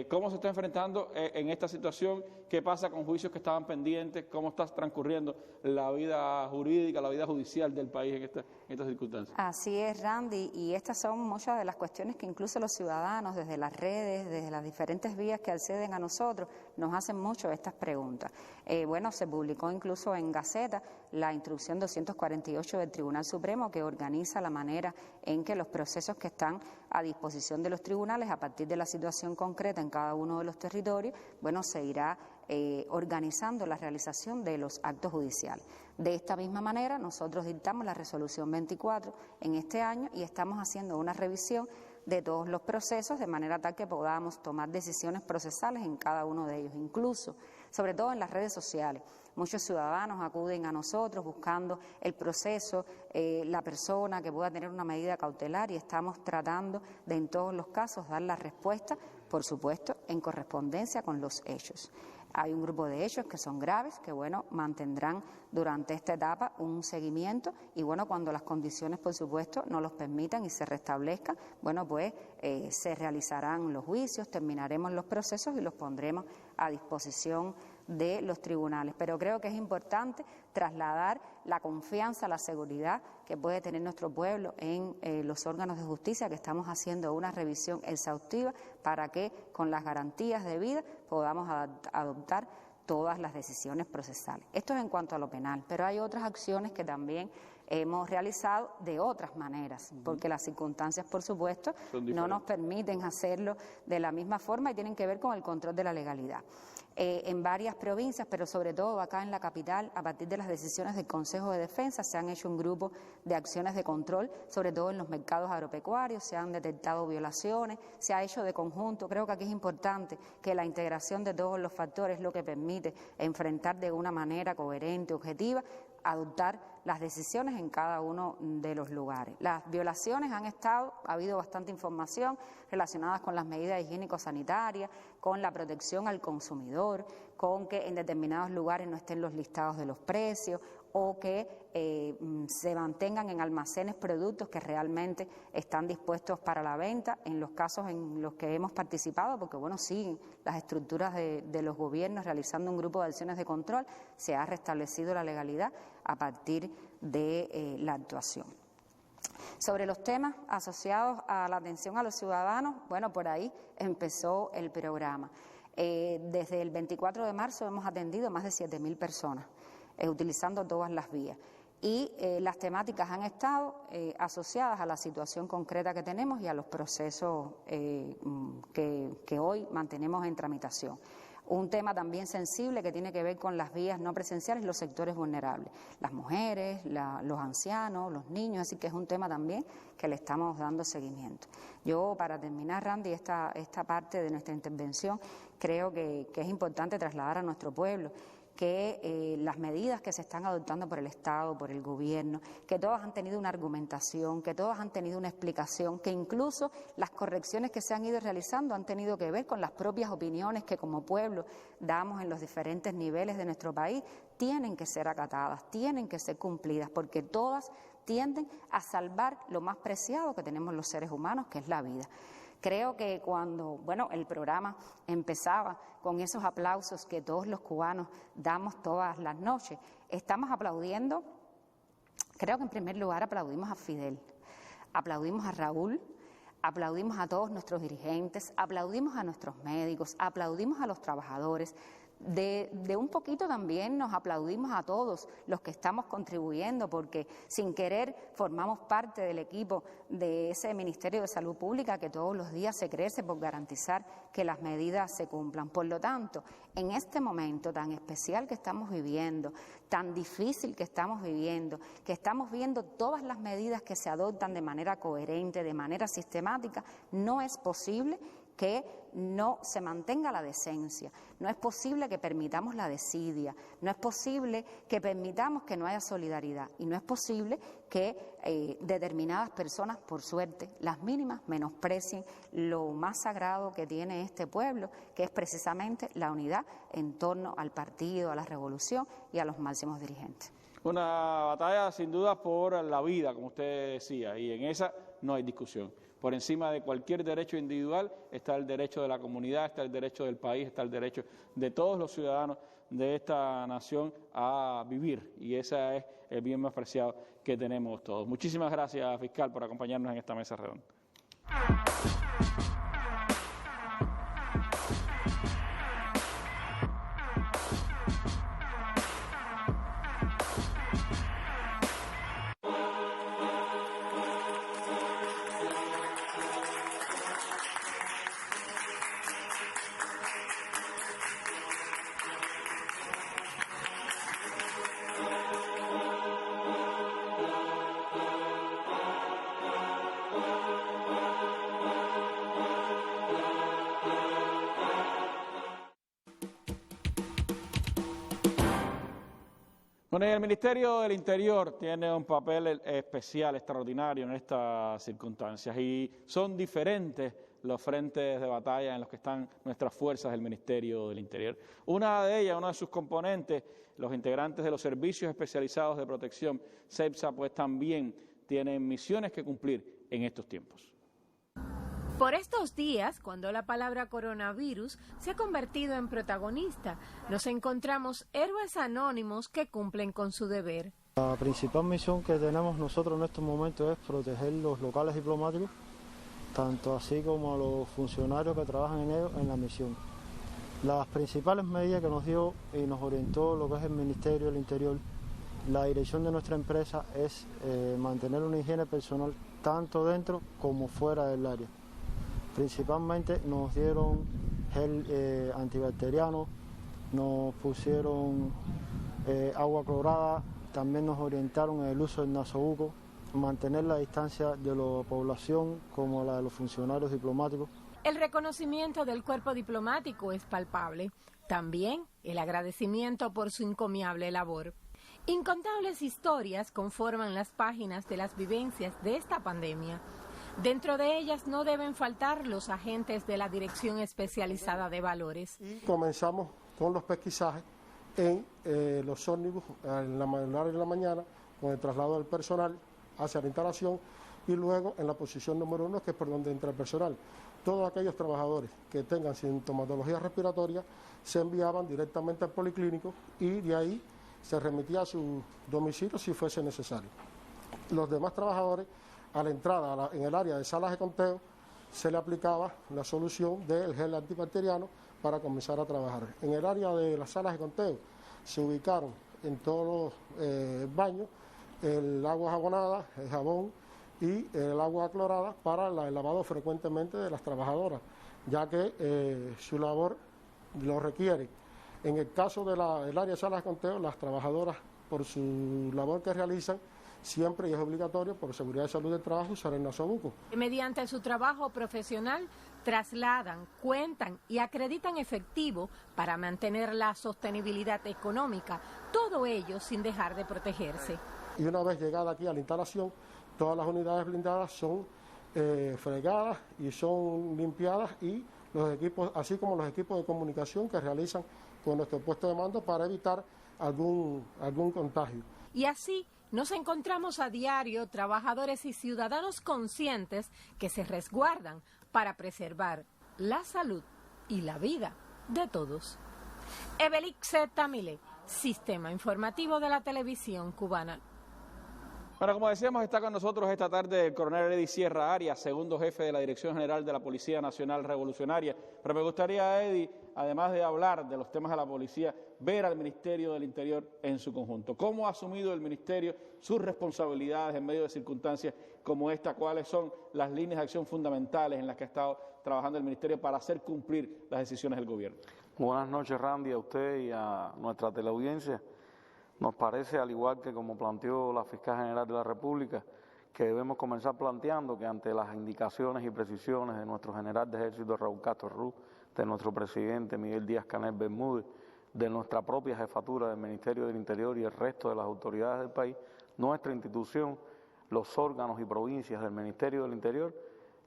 Speaker 1: ¿Cómo se está enfrentando en esta situación? ¿Qué pasa con juicios que estaban pendientes? ¿Cómo está transcurriendo la vida jurídica, la vida judicial del país en estas circunstancias?
Speaker 10: Así es, Randy, y estas son muchas de las cuestiones que incluso los ciudadanos, desde las redes, desde las diferentes vías que acceden a nosotros, nos hacen mucho estas preguntas. Se publicó incluso en Gaceta la instrucción 248 del Tribunal Supremo, que organiza la manera en que los procesos que están a disposición de los tribunales a partir de la situación concreta en cada uno de los territorios, se irá organizando la realización de los actos judiciales. De esta misma manera, nosotros dictamos la resolución 24 en este año y estamos haciendo una revisión de todos los procesos de manera tal que podamos tomar decisiones procesales en cada uno de ellos, incluso, sobre todo en las redes sociales. Muchos ciudadanos acuden a nosotros buscando el proceso, la persona que pueda tener una medida cautelar y estamos tratando de en todos los casos dar la respuesta, por supuesto, en correspondencia con los hechos. Hay un grupo de hechos que son graves, que mantendrán durante esta etapa un seguimiento y cuando las condiciones, por supuesto, no los permitan y se restablezcan, se realizarán los juicios, terminaremos los procesos y los pondremos a disposición de los tribunales. Pero creo que es importante trasladar la confianza, la seguridad que puede tener nuestro pueblo en los órganos de justicia, que estamos haciendo una revisión exhaustiva para que con las garantías debidas podamos adoptar todas las decisiones procesales. Esto es en cuanto a lo penal, pero hay otras acciones que también hemos realizado de otras maneras, porque las circunstancias, por supuesto, no nos permiten hacerlo de la misma forma y tienen que ver con el control de la legalidad. En varias provincias, pero sobre todo acá en la capital, a partir de las decisiones del Consejo de Defensa, se han hecho un grupo de acciones de control, sobre todo en los mercados agropecuarios, se han detectado violaciones, se ha hecho de conjunto. Creo que aquí es importante que la integración de todos los factores es lo que permite enfrentar de una manera coherente, objetiva, adoptar las decisiones en cada uno de los lugares. Las violaciones ha habido bastante información relacionadas con las medidas higiénico-sanitarias, con la protección al consumidor, con que en determinados lugares no estén los listados de los precios o que se mantengan en almacenes productos que realmente están dispuestos para la venta, en los casos en los que hemos participado, porque siguen las estructuras de los gobiernos realizando un grupo de acciones de control, se ha restablecido la legalidad a partir de la actuación. Sobre los temas asociados a la atención a los ciudadanos, por ahí empezó el programa. Desde el 24 de marzo hemos atendido más de 7.000 personas, utilizando todas las vías. Y las temáticas han estado asociadas a la situación concreta que tenemos y a los procesos que hoy mantenemos en tramitación. Un tema también sensible que tiene que ver con las vías no presenciales y los sectores vulnerables, las mujeres, los ancianos, los niños, así que es un tema también que le estamos dando seguimiento. Yo, para terminar, Randy, esta parte de nuestra intervención, creo que es importante trasladar a nuestro pueblo que las medidas que se están adoptando por el Estado, por el Gobierno, que todas han tenido una argumentación, que todas han tenido una explicación, que incluso las correcciones que se han ido realizando han tenido que ver con las propias opiniones que como pueblo damos en los diferentes niveles de nuestro país, tienen que ser acatadas, tienen que ser cumplidas, porque todas tienden a salvar lo más preciado que tenemos los seres humanos, que es la vida. Creo que cuando, el programa empezaba con esos aplausos que todos los cubanos damos todas las noches, estamos aplaudiendo, creo que en primer lugar aplaudimos a Fidel, aplaudimos a Raúl, aplaudimos a todos nuestros dirigentes, aplaudimos a nuestros médicos, aplaudimos a los trabajadores. De un poquito también nos aplaudimos a todos los que estamos contribuyendo, porque sin querer formamos parte del equipo de ese Ministerio de Salud Pública que todos los días se crece por garantizar que las medidas se cumplan. Por lo tanto, en este momento tan especial que estamos viviendo, tan difícil que estamos viviendo, que estamos viendo todas las medidas que se adoptan de manera coherente, de manera sistemática, no es posible que no se mantenga la decencia, no es posible que permitamos la desidia, no es posible que permitamos que no haya solidaridad y no es posible que determinadas personas, por suerte, las mínimas, menosprecien lo más sagrado que tiene este pueblo, que es precisamente la unidad en torno al partido, a la revolución y a los máximos dirigentes.
Speaker 1: Una batalla sin duda por la vida, como usted decía, y en esa no hay discusión. Por encima de cualquier derecho individual está el derecho de la comunidad, está el derecho del país, está el derecho de todos los ciudadanos de esta nación a vivir, y ese es el bien más preciado que tenemos todos. Muchísimas gracias, fiscal, por acompañarnos en esta mesa redonda. Bueno, y el Ministerio del Interior tiene un papel especial, extraordinario en estas circunstancias, y son diferentes los frentes de batalla en los que están nuestras fuerzas del Ministerio del Interior. Una de ellas, uno de sus componentes, los integrantes de los servicios especializados de protección, SEPSA, pues también tienen misiones que cumplir en estos tiempos.
Speaker 12: Por estos días, cuando la palabra coronavirus se ha convertido en protagonista, nos encontramos héroes anónimos que cumplen con su deber.
Speaker 13: La principal misión que tenemos nosotros en estos momentos es proteger los locales diplomáticos, tanto así como a los funcionarios que trabajan en ellos en la misión. Las principales medidas que nos dio y nos orientó lo que es el Ministerio del Interior, la dirección de nuestra empresa, es mantener una higiene personal tanto dentro como fuera del área. Principalmente nos dieron gel antibacteriano, nos pusieron agua clorada, también nos orientaron en el uso del nasobuco, mantener la distancia de la población como la de los funcionarios diplomáticos.
Speaker 12: El reconocimiento del cuerpo diplomático es palpable, también el agradecimiento por su encomiable labor. Incontables historias conforman las páginas de las vivencias de esta pandemia. Dentro de ellas no deben faltar los agentes de la Dirección Especializada de Valores.
Speaker 14: Comenzamos con los pesquisajes en los ómnibus en la hora de la mañana, con el traslado del personal hacia la instalación, y luego en la posición número 1, que es por donde entra el personal. Todos aquellos trabajadores que tengan sintomatología respiratoria se enviaban directamente al policlínico y de ahí se remitía a su domicilio si fuese necesario. Los demás trabajadores, a la entrada en el área de salas de conteo, se le aplicaba la solución del gel antibacteriano para comenzar a trabajar. En el área de las salas de conteo se ubicaron en todos los baños el agua jabonada, el jabón y el agua clorada para el lavado frecuentemente de las trabajadoras, ya que su labor lo requiere. En el caso del área de salas de conteo, las trabajadoras, por su labor que realizan, siempre, y es obligatorio por seguridad de salud del trabajo, usar el nasobuco.
Speaker 12: Mediante su trabajo profesional, trasladan, cuentan y acreditan efectivo para mantener la sostenibilidad económica, todo ello sin dejar de protegerse.
Speaker 14: Y una vez llegada aquí a la instalación, todas las unidades blindadas son fregadas y son limpiadas, y los equipos, así como los equipos de comunicación que realizan con nuestro puesto de mando para evitar algún contagio.
Speaker 12: Y así nos encontramos a diario trabajadores y ciudadanos conscientes que se resguardan para preservar la salud y la vida de todos. Ebelixe Tamile, Sistema Informativo de la Televisión Cubana.
Speaker 1: Bueno, como decíamos, está con nosotros esta tarde el coronel Eddie Sierra Arias, segundo jefe de la Dirección General de la Policía Nacional Revolucionaria. Pero me gustaría, Eddie, además de hablar de los temas de la policía, ver al Ministerio del Interior en su conjunto. ¿Cómo ha asumido el Ministerio sus responsabilidades en medio de circunstancias como esta? ¿Cuáles son las líneas de acción fundamentales en las que ha estado trabajando el Ministerio para hacer cumplir las decisiones del gobierno?
Speaker 15: Buenas noches, Randy, a usted y a nuestra teleaudiencia. Nos parece, al igual que como planteó la Fiscal General de la República, que debemos comenzar planteando que ante las indicaciones y precisiones de nuestro general de ejército Raúl Castro Ruz, de nuestro presidente Miguel Díaz-Canel Bermúdez, de nuestra propia jefatura del Ministerio del Interior y el resto de las autoridades del país, nuestra institución, los órganos y provincias del Ministerio del Interior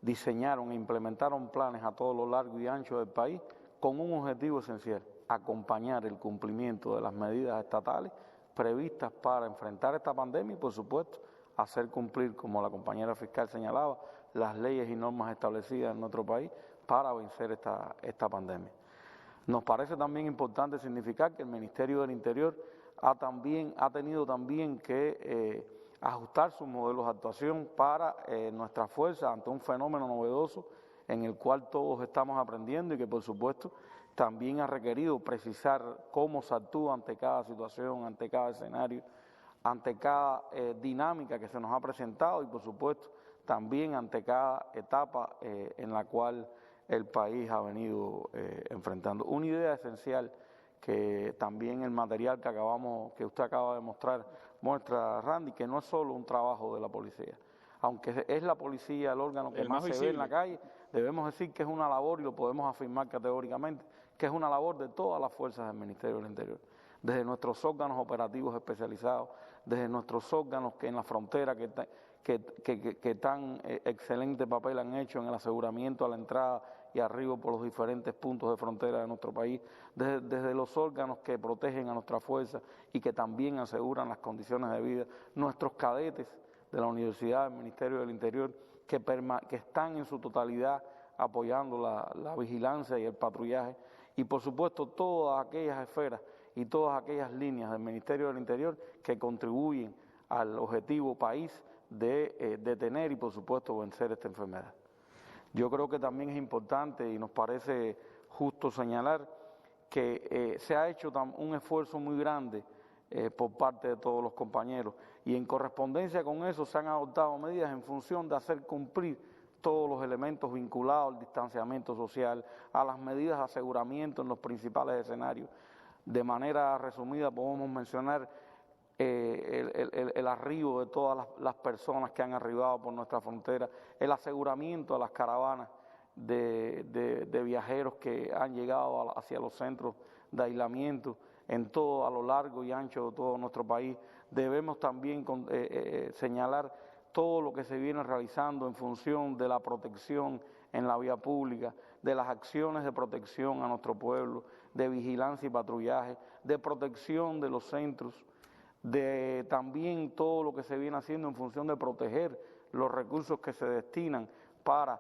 Speaker 15: diseñaron e implementaron planes a todo lo largo y ancho del país con un objetivo esencial: acompañar el cumplimiento de las medidas estatales previstas para enfrentar esta pandemia y, por supuesto, hacer cumplir, como la compañera fiscal señalaba, las leyes y normas establecidas en nuestro país para vencer esta pandemia. Nos parece también importante significar que el Ministerio del Interior ha tenido también que ajustar sus modelos de actuación para nuestras fuerzas ante un fenómeno novedoso en el cual todos estamos aprendiendo y que, por supuesto, también ha requerido precisar cómo se actúa ante cada situación, ante cada escenario, ante cada dinámica que se nos ha presentado y, por supuesto, también ante cada etapa en la cual el país ha venido enfrentando. Una idea esencial que también el material que usted acaba de mostrar muestra, Randy, que no es solo un trabajo de la policía. Aunque es la policía el órgano que más se ve en la calle, debemos decir que es una labor, y lo podemos afirmar categóricamente, que es una labor de todas las fuerzas del Ministerio del Interior. Desde nuestros órganos operativos especializados, desde nuestros órganos que en la frontera que tan excelente papel han hecho en el aseguramiento a la entrada y arribo por los diferentes puntos de frontera de nuestro país, desde los órganos que protegen a nuestra fuerza y que también aseguran las condiciones de vida, nuestros cadetes de la Universidad del Ministerio del Interior que están en su totalidad apoyando la vigilancia y el patrullaje, y por supuesto todas aquellas esferas y todas aquellas líneas del Ministerio del Interior que contribuyen al objetivo país de detener y por supuesto vencer esta enfermedad. Yo creo que también es importante y nos parece justo señalar que se ha hecho un esfuerzo muy grande por parte de todos los compañeros, y en correspondencia con eso se han adoptado medidas en función de hacer cumplir todos los elementos vinculados al distanciamiento social, a las medidas de aseguramiento en los principales escenarios. De manera resumida podemos mencionar el arribo de todas las personas que han arribado por nuestra frontera, el aseguramiento a las caravanas de viajeros que han llegado hacia los centros de aislamiento a lo largo y ancho de todo nuestro país. Debemos también señalar todo lo que se viene realizando en función de la protección en la vía pública, de las acciones de protección a nuestro pueblo, de vigilancia y patrullaje, de protección de los centros, de también todo lo que se viene haciendo en función de proteger los recursos que se destinan para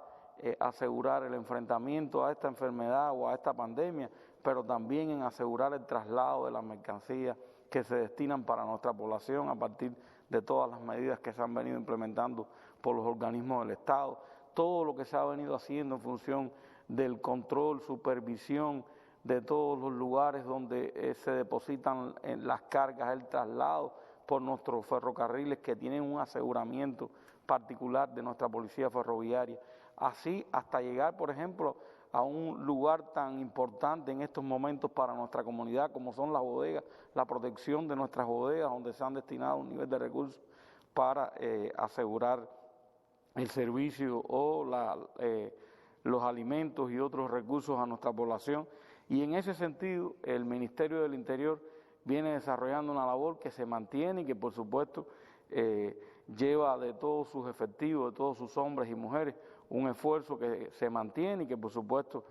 Speaker 15: asegurar el enfrentamiento a esta enfermedad o a esta pandemia, pero también en asegurar el traslado de las mercancías que se destinan para nuestra población a partir de todas las medidas que se han venido implementando por los organismos del Estado, todo lo que se ha venido haciendo en función del control, supervisión de todos los lugares donde se depositan las cargas, el traslado por nuestros ferrocarriles que tienen un aseguramiento particular de nuestra policía ferroviaria, así hasta llegar, por ejemplo, a un lugar tan importante en estos momentos para nuestra comunidad como son las bodegas, la protección de nuestras bodegas donde se han destinado un nivel de recursos para asegurar el servicio o los alimentos y otros recursos a nuestra población. Y en ese sentido el Ministerio del Interior viene desarrollando una labor que se mantiene y que por supuesto lleva de todos sus efectivos, de todos sus hombres y mujeres, un esfuerzo que se mantiene y que por supuesto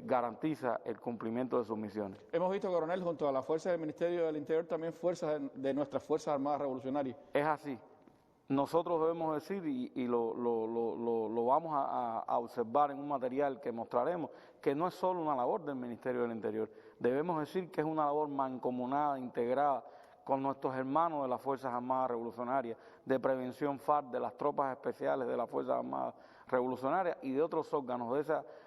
Speaker 15: garantiza el cumplimiento de sus misiones.
Speaker 1: Hemos visto, coronel, junto a las fuerzas del Ministerio del Interior también fuerzas de nuestras Fuerzas Armadas Revolucionarias.
Speaker 15: Es así. Nosotros debemos decir, y lo vamos a observar en un material que mostraremos, que no es solo una labor del Ministerio del Interior. Debemos decir que es una labor mancomunada, integrada con nuestros hermanos de las Fuerzas Armadas Revolucionarias, de Prevención FARC, de las tropas especiales de las Fuerzas Armadas Revolucionarias y de otros órganos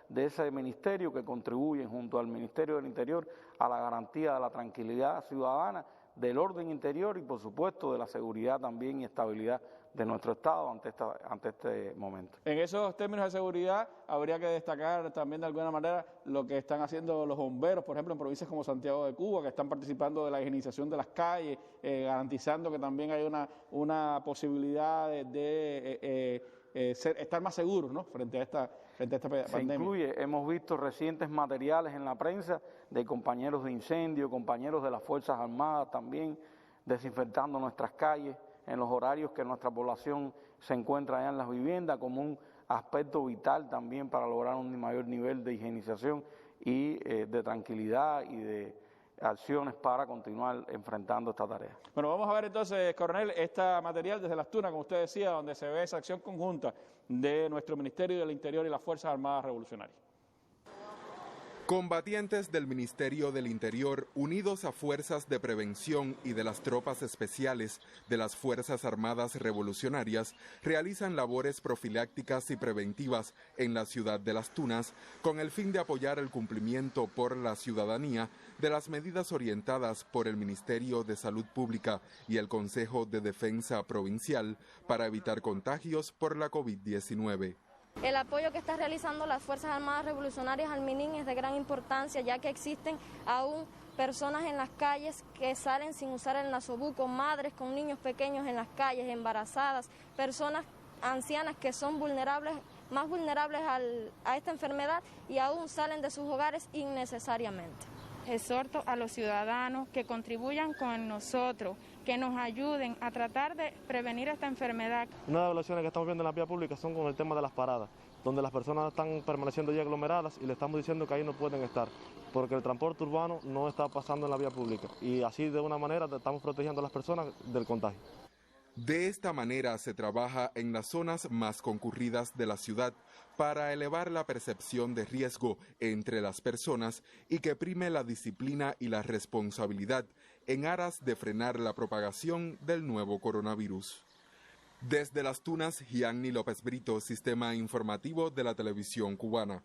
Speaker 15: de ese ministerio que contribuyen junto al Ministerio del Interior a la garantía de la tranquilidad ciudadana, del orden interior y por supuesto de la seguridad también y estabilidad de nuestro Estado ante este momento.
Speaker 1: En esos términos de seguridad, habría que destacar también de alguna manera lo que están haciendo los bomberos, por ejemplo, en provincias como Santiago de Cuba, que están participando de la higienización de las calles, garantizando que también hay una posibilidad de estar más seguros, ¿no?, frente a esta pandemia.
Speaker 15: Se incluye, hemos visto recientes materiales en la prensa de compañeros de incendio, compañeros de las Fuerzas Armadas también, desinfectando nuestras calles en los horarios que nuestra población se encuentra allá en las viviendas, como un aspecto vital también para lograr un mayor nivel de higienización y de tranquilidad y de acciones para continuar enfrentando esta tarea.
Speaker 1: Bueno, vamos a ver entonces, coronel, este material desde Las Tunas, como usted decía, donde se ve esa acción conjunta de nuestro Ministerio del Interior y las Fuerzas Armadas Revolucionarias.
Speaker 16: Combatientes del Ministerio del Interior, unidos a fuerzas de prevención y de las tropas especiales de las Fuerzas Armadas Revolucionarias, realizan labores profilácticas y preventivas en la ciudad de Las Tunas con el fin de apoyar el cumplimiento por la ciudadanía de las medidas orientadas por el Ministerio de Salud Pública y el Consejo de Defensa Provincial para evitar contagios por la COVID-19.
Speaker 17: El apoyo que están realizando las Fuerzas Armadas Revolucionarias al MININ es de gran importancia, ya que existen aún personas en las calles que salen sin usar el nasobuco, madres con niños pequeños en las calles, embarazadas, personas ancianas que son más vulnerables a esta enfermedad y aún salen de sus hogares innecesariamente.
Speaker 18: Exhorto a los ciudadanos que contribuyan con nosotros, que nos ayuden a tratar de prevenir esta enfermedad.
Speaker 19: Una de las evaluaciones que estamos viendo en la vía pública son con el tema de las paradas, donde las personas están permaneciendo ya aglomeradas y le estamos diciendo que ahí no pueden estar, porque el transporte urbano no está pasando en la vía pública y así de una manera estamos protegiendo a las personas del contagio.
Speaker 16: De esta manera se trabaja en las zonas más concurridas de la ciudad para elevar la percepción de riesgo entre las personas y que prime la disciplina y la responsabilidad en aras de frenar la propagación del nuevo coronavirus. Desde Las Tunas, Gianni López Brito, Sistema Informativo de la Televisión Cubana.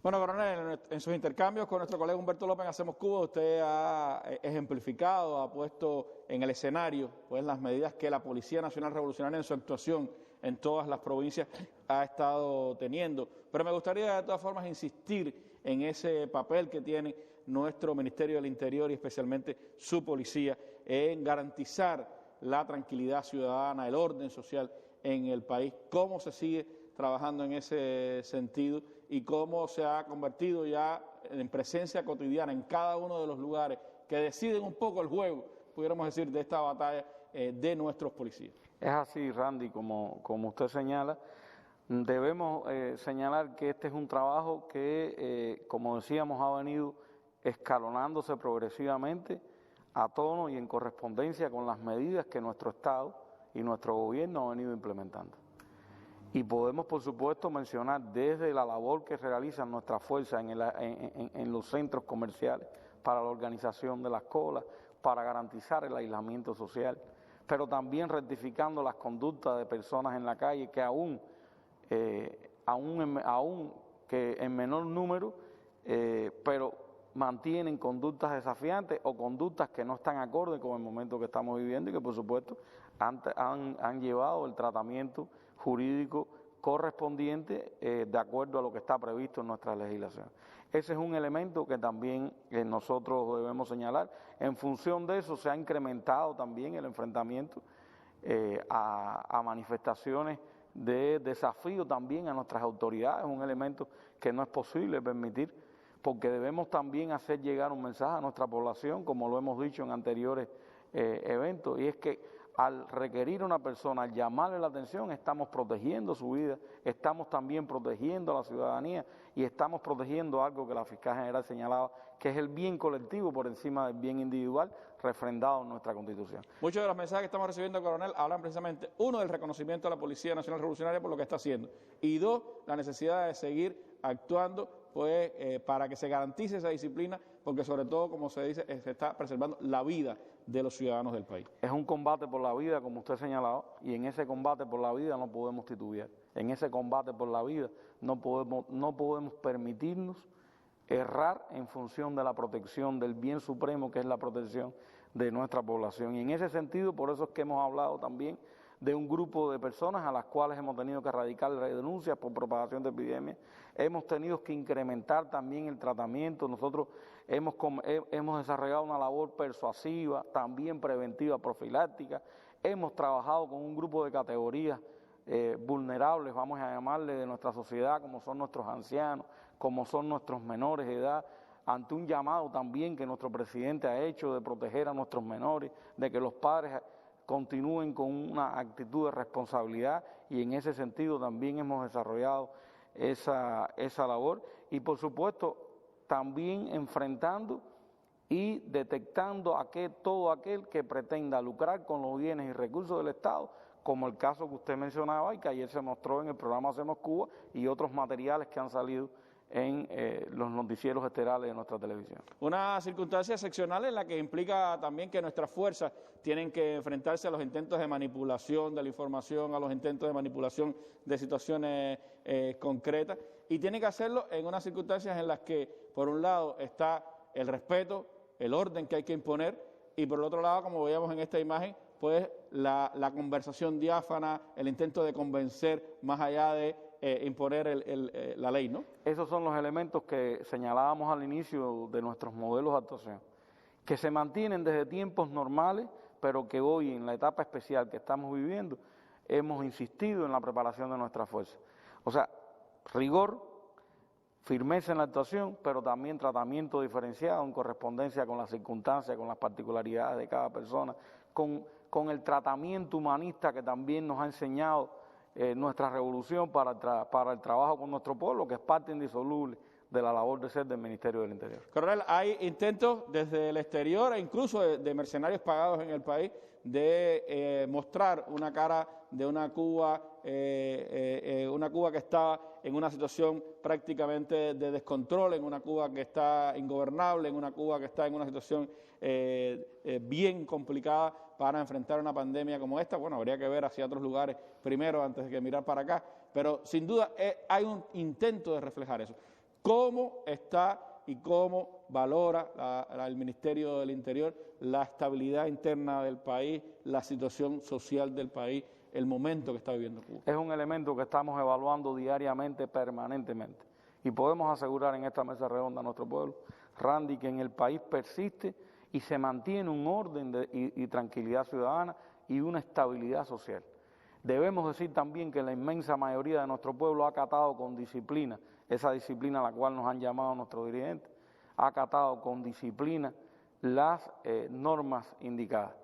Speaker 1: Bueno, coronel, en sus intercambios con nuestro colega Humberto López en Hacemos Cuba, usted ha ejemplificado, ha puesto en el escenario pues las medidas que la Policía Nacional Revolucionaria en su actuación en todas las provincias ha estado teniendo. Pero me gustaría de todas formas insistir en ese papel que tiene nuestro Ministerio del Interior y especialmente su policía en garantizar la tranquilidad ciudadana, el orden social en el país, cómo se sigue trabajando en ese sentido y cómo se ha convertido ya en presencia cotidiana en cada uno de los lugares que deciden un poco el juego, pudiéramos decir, de esta batalla de nuestros policías.
Speaker 15: Es así, Randy, como usted señala. Debemos señalar que este es un trabajo que, como decíamos, ha venido escalonándose progresivamente a tono y en correspondencia con las medidas que nuestro Estado y nuestro gobierno han venido implementando. Y podemos, por supuesto, mencionar desde la labor que realizan nuestras fuerzas en los centros comerciales para la organización de las colas, para garantizar el aislamiento social, pero también rectificando las conductas de personas en la calle que aún que en menor número, pero mantienen conductas desafiantes o conductas que no están acorde con el momento que estamos viviendo y que, por supuesto, han llevado el tratamiento jurídico correspondiente de acuerdo a lo que está previsto en nuestra legislación. Ese es un elemento que también nosotros debemos señalar. En función de eso se ha incrementado también el enfrentamiento a manifestaciones de desafío también a nuestras autoridades, un elemento que no es posible permitir, porque debemos también hacer llegar un mensaje a nuestra población, como lo hemos dicho en anteriores eventos, y es que al requerir a una persona, al llamarle la atención, estamos protegiendo su vida, estamos también protegiendo a la ciudadanía y estamos protegiendo algo que la Fiscal General señalaba, que es el bien colectivo por encima del bien individual, refrendado en nuestra Constitución.
Speaker 1: Muchos de los mensajes que estamos recibiendo, coronel, hablan precisamente, uno, del reconocimiento a la Policía Nacional Revolucionaria por lo que está haciendo, y dos, la necesidad de seguir actuando pues para que se garantice esa disciplina, porque sobre todo, como se dice, se está preservando la vida de los ciudadanos del país.
Speaker 15: Es un combate por la vida, como usted ha señalado, y en ese combate por la vida no podemos titubear. En ese combate por la vida no podemos permitirnos errar en función de la protección del bien supremo, que es la protección de nuestra población. Y en ese sentido, por eso es que hemos hablado también de un grupo de personas a las cuales hemos tenido que erradicar las denuncias por propagación de epidemias. Hemos tenido que incrementar también el tratamiento. Nosotros hemos desarrollado una labor persuasiva, también preventiva, profiláctica. Hemos trabajado con un grupo de categorías vulnerables, vamos a llamarle, de nuestra sociedad, como son nuestros ancianos, como son nuestros menores de edad, ante un llamado también que nuestro presidente ha hecho de proteger a nuestros menores, de que los padres continúen con una actitud de responsabilidad, y en ese sentido también hemos desarrollado esa labor, y por supuesto también enfrentando y detectando todo aquel que pretenda lucrar con los bienes y recursos del Estado, como el caso que usted mencionaba y que ayer se mostró en el programa Hacemos Cuba y otros materiales que han salido en los noticieros estelares de nuestra televisión.
Speaker 1: Una circunstancia excepcional en la que implica también que nuestras fuerzas tienen que enfrentarse a los intentos de manipulación de la información, a los intentos de manipulación de situaciones concretas, y tienen que hacerlo en unas circunstancias en las que, por un lado, está el respeto, el orden que hay que imponer, y por el otro lado, como veíamos en esta imagen, pues la conversación diáfana, el intento de convencer más allá de imponer la ley, ¿no?
Speaker 15: Esos son los elementos que señalábamos al inicio de nuestros modelos de actuación, que se mantienen desde tiempos normales, pero que hoy, en la etapa especial que estamos viviendo, hemos insistido en la preparación de nuestras fuerzas. O sea, rigor, firmeza en la actuación, pero también tratamiento diferenciado en correspondencia con las circunstancias, con las particularidades de cada persona, con el tratamiento humanista que también nos ha enseñado nuestra revolución para el trabajo con nuestro pueblo, que es parte indisoluble de la labor de ser del Ministerio del Interior.
Speaker 1: Coronel, hay intentos desde el exterior e incluso de mercenarios pagados en el país de mostrar una cara de una Cuba que está en una situación prácticamente de descontrol, en una Cuba que está ingobernable, en una Cuba que está en una situación bien complicada para enfrentar una pandemia como esta. Bueno, habría que ver hacia otros lugares primero antes de que mirar para acá, pero sin duda hay un intento de reflejar eso. ¿Cómo está y cómo valora el Ministerio del Interior la estabilidad interna del país, la situación social del país, el momento que está viviendo Cuba?
Speaker 15: Es un elemento que estamos evaluando diariamente, permanentemente, y podemos asegurar en esta mesa redonda a nuestro pueblo, Randy, que en el país persiste y se mantiene un orden y tranquilidad ciudadana y una estabilidad social. Debemos decir también que la inmensa mayoría de nuestro pueblo ha acatado con disciplina, esa disciplina a la cual nos han llamado nuestros dirigentes, ha acatado con disciplina las normas indicadas.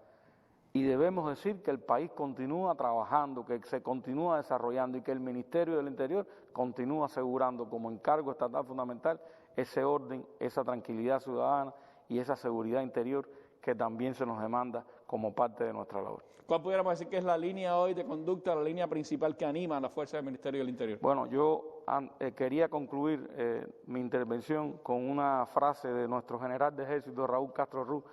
Speaker 15: Y debemos decir que el país continúa trabajando, que se continúa desarrollando y que el Ministerio del Interior continúa asegurando como encargo estatal fundamental ese orden, esa tranquilidad ciudadana y esa seguridad interior que también se nos demanda como parte de nuestra labor.
Speaker 1: ¿Cuál pudiéramos decir que es la línea hoy de conducta, la línea principal que anima a las fuerzas del Ministerio del Interior?
Speaker 15: Bueno, yo quería concluir mi intervención con una frase de nuestro general de ejército, Raúl Castro Ruz,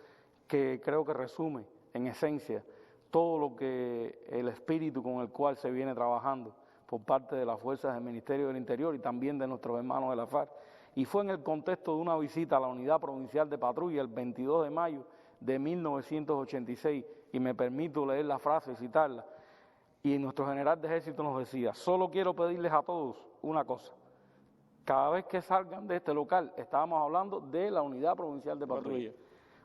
Speaker 15: que creo que resume en esencia todo lo que el espíritu con el cual se viene trabajando por parte de las fuerzas del Ministerio del Interior y también de nuestros hermanos de la FARC. Y fue en el contexto de una visita a la Unidad Provincial de Patrulla el 22 de mayo de 1986, y me permito leer la frase y citarla, y nuestro general de ejército nos decía: solo quiero pedirles a todos una cosa, cada vez que salgan de este local, estábamos hablando de la Unidad Provincial de Patrulla,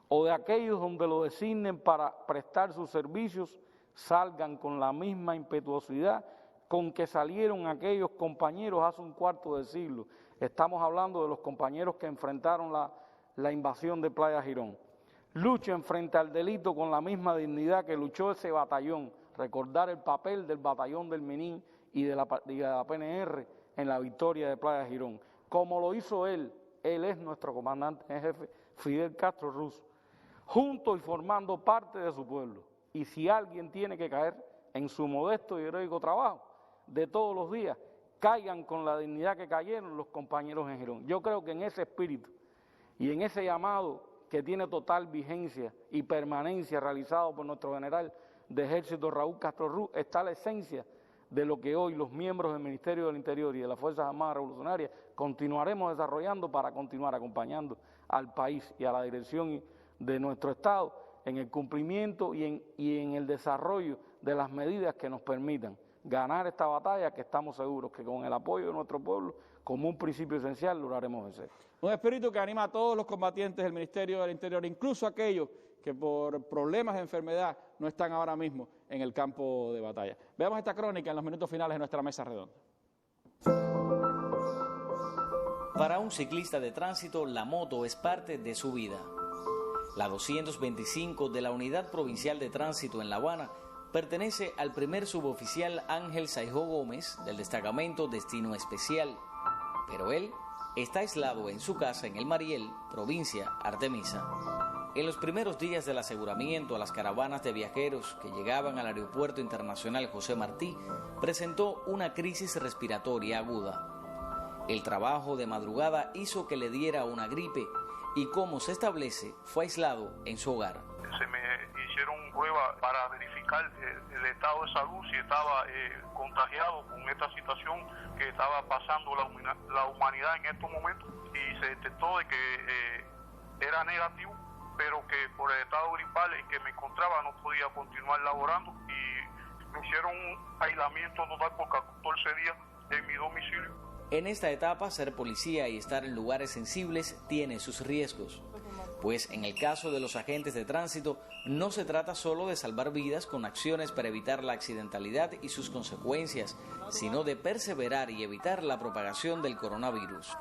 Speaker 15: o de aquellos donde lo designen para prestar sus servicios, salgan con la misma impetuosidad con que salieron aquellos compañeros hace un cuarto de siglo. Estamos hablando de los compañeros que enfrentaron la invasión de Playa Girón. Luchen frente al delito con la misma dignidad que luchó ese batallón. Recordar el papel del batallón del Minin y de la PNR en la victoria de Playa Girón. Como lo hizo él es nuestro comandante en jefe, Fidel Castro Ruz, junto y formando parte de su pueblo. Y si alguien tiene que caer en su modesto y heroico trabajo de todos los días, caigan con la dignidad que cayeron los compañeros en Girón. Yo creo que en ese espíritu y en ese llamado que tiene total vigencia y permanencia realizado por nuestro general de Ejército Raúl Castro Ruz está la esencia de lo que hoy los miembros del Ministerio del Interior y de las Fuerzas Armadas Revolucionarias continuaremos desarrollando para continuar acompañando al país y a la dirección de nuestro Estado en el cumplimiento y en el desarrollo de las medidas que nos permitan ganar esta batalla, que estamos seguros que con el apoyo de nuestro pueblo, como un principio esencial, lo haremos vencer.
Speaker 1: Un espíritu que anima a todos los combatientes del Ministerio del Interior, incluso aquellos que por problemas de enfermedad no están ahora mismo en el campo de batalla. Veamos esta crónica en los minutos finales de nuestra mesa redonda.
Speaker 20: Para un ciclista de tránsito, la moto es parte de su vida. La 225 de la Unidad Provincial de Tránsito en La Habana pertenece al primer suboficial Ángel Saijó Gómez del destacamento Destino Especial, pero él está aislado en su casa en El Mariel, provincia Artemisa. En los primeros días del aseguramiento a las caravanas de viajeros que llegaban al Aeropuerto Internacional José Martí, presentó una crisis respiratoria aguda. El trabajo de madrugada hizo que le diera una gripe y, como se establece, fue aislado en su hogar.
Speaker 21: Se me hicieron pruebas para verificar el estado de salud, si estaba contagiado con esta situación que estaba pasando la humanidad en estos momentos, y se detectó de que era negativo, pero que por el estado gripal en que me encontraba no podía continuar laborando, y me hicieron un aislamiento total por 14 días en mi domicilio.
Speaker 20: En esta etapa, ser policía y estar en lugares sensibles tiene sus riesgos, pues en el caso de los agentes de tránsito no se trata solo de salvar vidas con acciones para evitar la accidentalidad y sus consecuencias, sino de perseverar y evitar la propagación del coronavirus.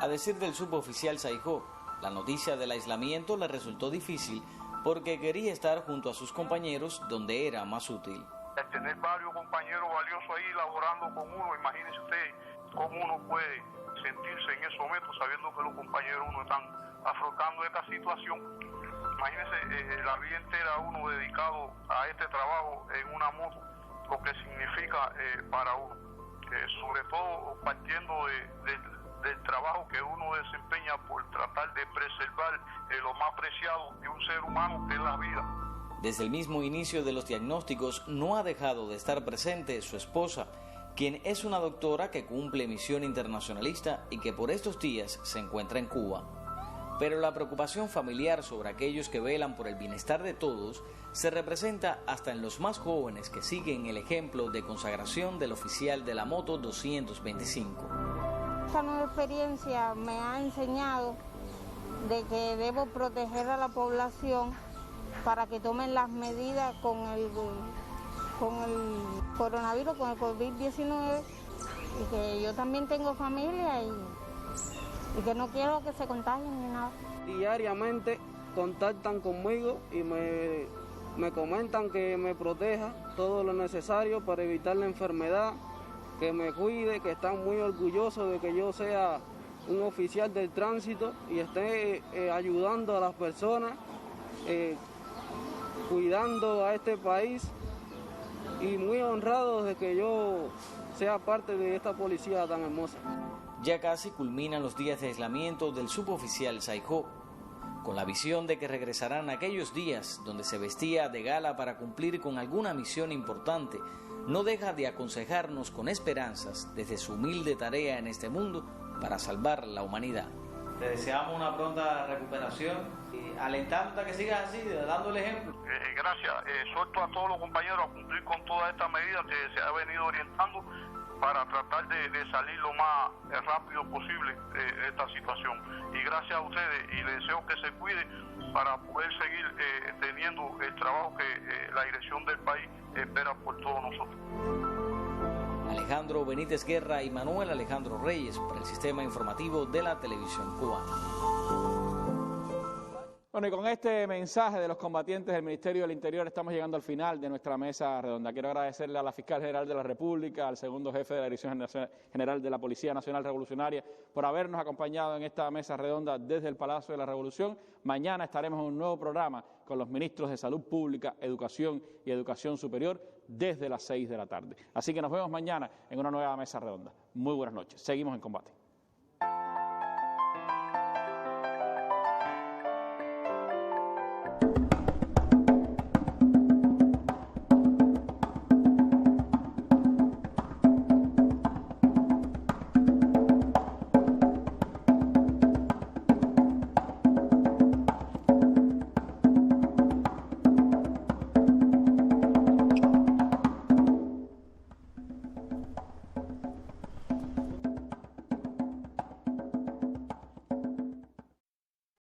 Speaker 20: A decir del suboficial Saijó, la noticia del aislamiento le resultó difícil porque quería estar junto a sus compañeros donde era más útil.
Speaker 21: El tener varios compañeros valiosos ahí laborando con uno, imagínense usted cómo uno puede sentirse en esos momentos sabiendo que los compañeros uno están afrontando esta situación. Imagínense la vida entera uno dedicado a este trabajo en una moto, lo que significa para uno, sobre todo partiendo del trabajo que uno desempeña por tratar de preservar lo más preciado de un ser humano, que es la vida.
Speaker 20: Desde el mismo inicio de los diagnósticos no ha dejado de estar presente su esposa, quien es una doctora que cumple misión internacionalista y que por estos días se encuentra en Cuba. Pero la preocupación familiar sobre aquellos que velan por el bienestar de todos se representa hasta en los más jóvenes que siguen el ejemplo de consagración del oficial de la moto 225.
Speaker 22: Esta nueva experiencia me ha enseñado de que debo proteger a la población para que tomen las medidas con el coronavirus, con el COVID-19, y que yo también tengo familia y que no quiero que se contagien ni nada.
Speaker 23: Diariamente contactan conmigo y me comentan que me proteja todo lo necesario para evitar la enfermedad, que me cuide, que están muy orgullosos de que yo sea un oficial del tránsito y esté ayudando a las personas, cuidando a este país, y muy honrados de que yo sea parte de esta policía tan hermosa.
Speaker 20: Ya casi culminan los días de aislamiento del suboficial Saijó, con la visión de que regresarán aquellos días donde se vestía de gala para cumplir con alguna misión importante. No deja de aconsejarnos con esperanzas desde su humilde tarea en este mundo para salvar la humanidad. Te deseamos una pronta recuperación y alentándote a que sigas así, dando el ejemplo.
Speaker 21: Gracias. Suelto a todos los compañeros a cumplir con todas estas medidas que se ha venido orientando para tratar de salir lo más rápido posible de esta situación. Y gracias a ustedes, y les deseo que se cuiden para poder seguir teniendo el trabajo que la dirección del país espera por todos nosotros.
Speaker 20: Alejandro Benítez Guerra y Manuel Alejandro Reyes para el Sistema Informativo de la Televisión Cubana.
Speaker 1: Bueno, y con este mensaje de los combatientes del Ministerio del Interior estamos llegando al final de nuestra mesa redonda. Quiero agradecerle a la Fiscal General de la República, al segundo jefe de la Dirección General de la Policía Nacional Revolucionaria por habernos acompañado en esta mesa redonda desde el Palacio de la Revolución. Mañana estaremos en un nuevo programa con los ministros de Salud Pública, Educación y Educación Superior desde las 6 de la tarde. Así que nos vemos mañana en una nueva mesa redonda. Muy buenas noches. Seguimos en combate.